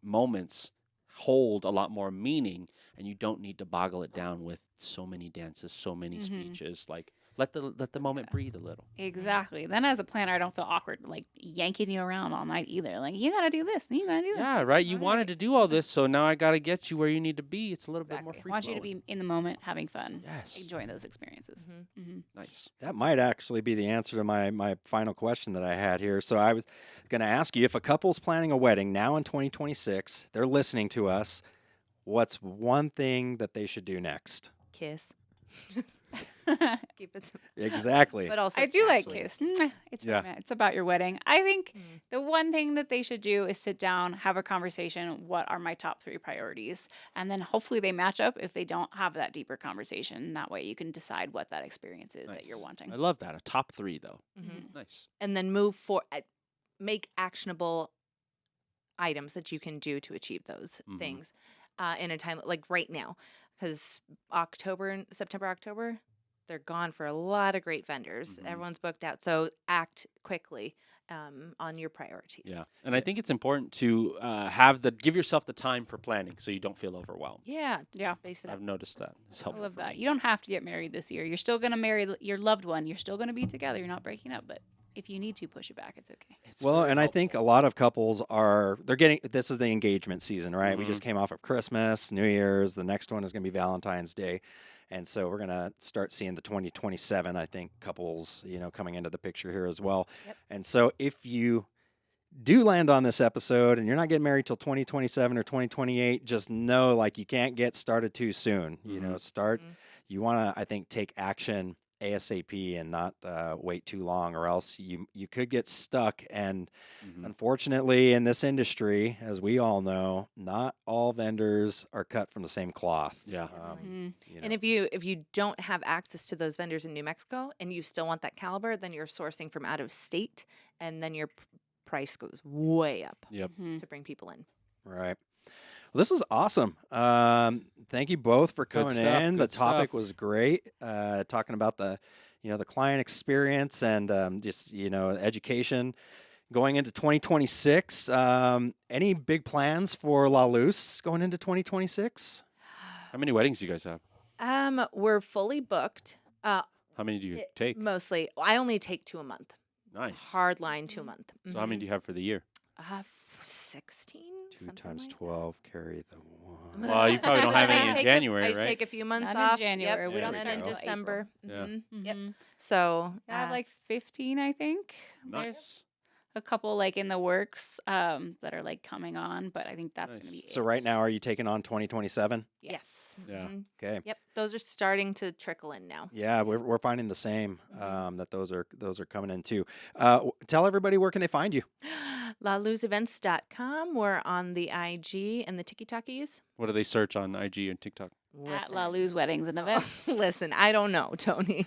moments hold a lot more meaning, and you don't need to boggle it down with so many dances, so many Mhm. speeches. Like let the moment Yeah. breathe a little. Exactly. Then as a planner, I don't feel awkward like yanking you around all night either. Like, you got to do this and you got to do this. Yeah, right. You All wanted right. to do all this, so now I got to get you where you need to be. It's a little bit more Exactly. free. I want you to be in the moment, having fun, Yes. enjoying those experiences. Mhm. Mm-hmm. Nice. That might actually be the answer to my final question that I had here. So I was going to ask you, if a couple's planning a wedding now in 2026, they're listening to us, what's one thing that they should do next? Kiss. Keep it simple. Exactly. But also, I do like actually- Kiss. Mwah. It's Yeah. it's about your wedding. I think Mm. the one thing that they should do is sit down, have a conversation. What are my top 3 priorities? And then hopefully they match up if they don't have that deeper conversation. That way you can decide what that experience is that you're Nice. wanting. I love that. A top 3 though. Mhm. Nice. And then make actionable items that you can do to achieve those Mhm. things in a time like right now, because September, October, they're gone for a lot of great vendors. Mhm. Everyone's booked out, so act quickly on your priorities. Yeah, and I think it's important to give yourself the time for planning so you don't feel overwhelmed. Yeah, Yeah. Space it I've out. noticed that. It's I helpful. love for that. me. You don't have to get married this year. You're still going to marry your loved one. You're still going to be together. You're not breaking up. But if you need to push it back, it's okay. It's Well, very and I think a helpful. lot of couples this is the engagement season, right? We just came off of Christmas, New Year's. The next one is going to be Valentine's Day. And so we're going to start seeing the 2027, I think, couples, coming into the picture here as well. Yep. And so if you do land on this episode and you're not getting married till 2027 or 2028, just know like you can't get started too soon. Mhm. You want to, I think, take action ASAP and not wait too long, or else you could get stuck. And Mhm. unfortunately, in this industry, as we all know, not all vendors are cut from the same cloth. Yeah. Mhm. And if you don't have access to those vendors in New Mexico and you still want that caliber, then you're sourcing from out of state, and then your price goes way up Yep. Mhm. to bring people in. Right. Well, this was awesome. Thank you both for Good coming stuff, in. The good topic stuff. was great. Talking about the client experience and just education going into 2026. Any big plans for La Luz going into 2026? How many weddings do you guys have? We're fully booked. How many do you take? Mostly, I only take 2 a month. Nice. Hard line 2 a month. So how many do you have for the year? 16. 2 something times like that. 12, carry the 1. Well, you probably don't have any in I January, right? take a few months Not off. in January. Yep. We don't There and we then in go. start till December. Yeah. Mhm. Yep. Mhm. So I have like 15, I think. There's Nice. a couple like in the works that are like coming on, but I think that's going to Nice. be So it. right now, are you taking on 2027? yes. Yeah. Mhm. Okay. Yep, those are starting to trickle in now. Yeah, we're finding the same. That those are coming in too. Tell everybody where can they find you. LaLuzEvents.com. We're on the IG and the TikTokies. What do they search on IG and TikTok? At La Luz Weddings and Events. Listen, I don't know, Tony.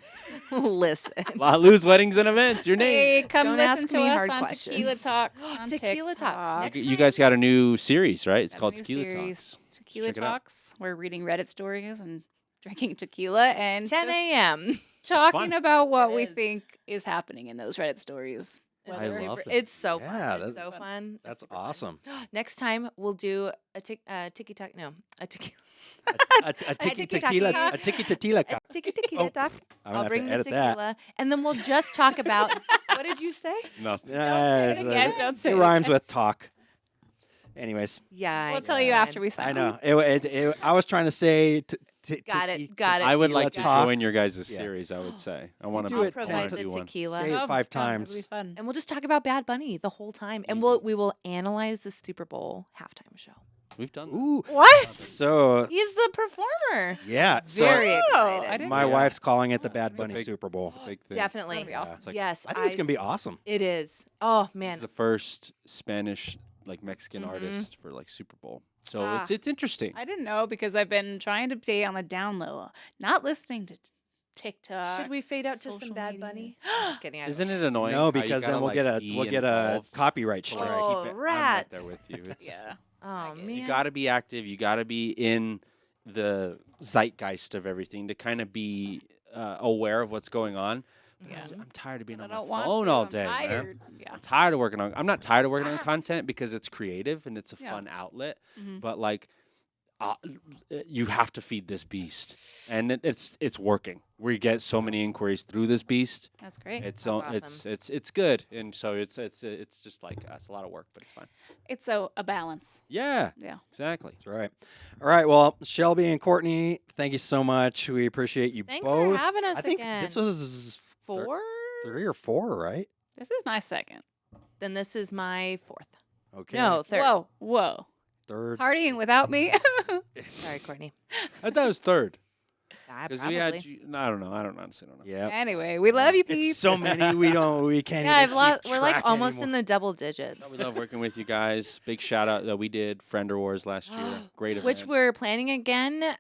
Listen. La Luz Weddings and Events. Your name. Hey, come Don't listen ask to me us hard on questions. Tequila Talks on Tequila Talks. TikTok. Next You guys got a new series, right? It's Got a called new Tequila series, Talks. Tequila Check it out. Talks. We're reading Reddit stories and drinking tequila and 10 just a.m. talking fun. about what It we is. think is happening in those Reddit stories. It's I super- love it. It's so Yeah, fun. It's that's so fun. It's That's super fun. awesome. Next time we'll do a tiki talk. No, a tequila. A tiki tiki-taki. tequila, a tiki tequila. Tiki tequila talk. I'm gonna I'll have bring to the edit tequila, that. and then we'll just talk about. What did you say? Nothing. Yeah, it again, don't say it it rhymes again. with talk. Anyways, Yeah, We'll tell you after we sign I off. know. I was trying to say. Got it. Got it. I would like to Tequila join your Talks. guys' Yeah. series, I would say. I want to do I'll it provide 10 the tequila. Say it Oh, 5 yeah, times. It'll be fun. And we'll just talk about Bad Bunny the whole time, and Easy. we will analyze the Super Bowl halftime show. We've done that. Ooh. What? So He's the performer. yeah. So Very Oh, excited. I didn't my know wife's calling it the Oh, Bad it's a Bunny big- Super Bowl. Big thing. Definitely. That'll be awesome. It's like- Yes, I think it's gonna be awesome. It is. Oh He's man, the first Spanish, like Mexican Mhm. artist for like Super Bowl. So Ah. it's interesting. I didn't know because I've been trying to stay on the down low, not listening to TikTok. should we fade out to some social Bad media. Bunny? I'm just kidding. I Isn't don't it annoying? No, how you because then gotta, we'll like, get a involved copyright to, strike. like, Oh, keep it- I'm rats. right there with you. It's, Yeah. Oh get it. man, You got to be active. You got to be in the zeitgeist of everything to kind of be aware of what's going on. But Yeah. I'm tired of being I on my don't want phone to. all I'm day, man. tired. Yeah. I'm tired of working on. I'm not tired of working on content because it's creative and it's a Yeah. fun outlet. Mhm. But like, you have to feed this beast, and it's working. We get so many inquiries through this beast. That's great. It's That's all it's good, and so it's just like it's a lot of work, but it's fine. It's a balance. Yeah, Yeah. exactly. That's right. All right. Well, Shelby and Courtney, thank you so much. We appreciate you Thanks both. for having us I think again. this was 4. 3 or 4, right? This is my second. Then this is my 4th. Okay. No, 3rd. Whoa, whoa. Third. Partying without me? Sorry, Courtney. I thought it was third Because because we had. I don't know. I don't honestly don't know. Yeah. Anyway, we love you, Pete. It's so many we can't Yeah, even keep we're like track almost anymore. in the double digits. We love working with you guys. Big shout out that we did Friender Wars last year. Great event. Which we're planning again.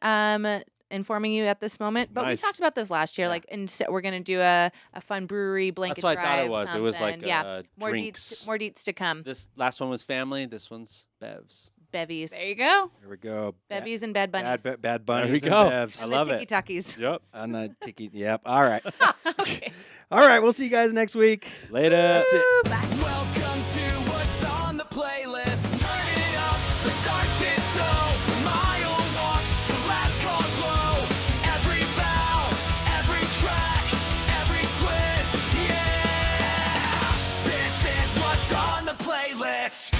Informing you at this moment, but we Nice. talked about this last year. Yeah. Like, instead, we're gonna do a fun brewery blanket That's what I thought it drive, was. It was like something. yeah, more drinks. deets, more deets to come. This last one was family. This one's Bevs. Bevies, There you go. Here we go. bevies, and bad bunnies. Bad bunnies. There we and go. Bevs. I and love the it. tiki talkies. Yep. On the tiki. Yep. All right. Okay. All right. We'll see you guys next week. Later. That's it. Welcome to what's on the playlist. Turn it up, let's start this show. From mile walks to last call glow. Every vowel, every track, every twist. Yeah, this is what's on the playlist.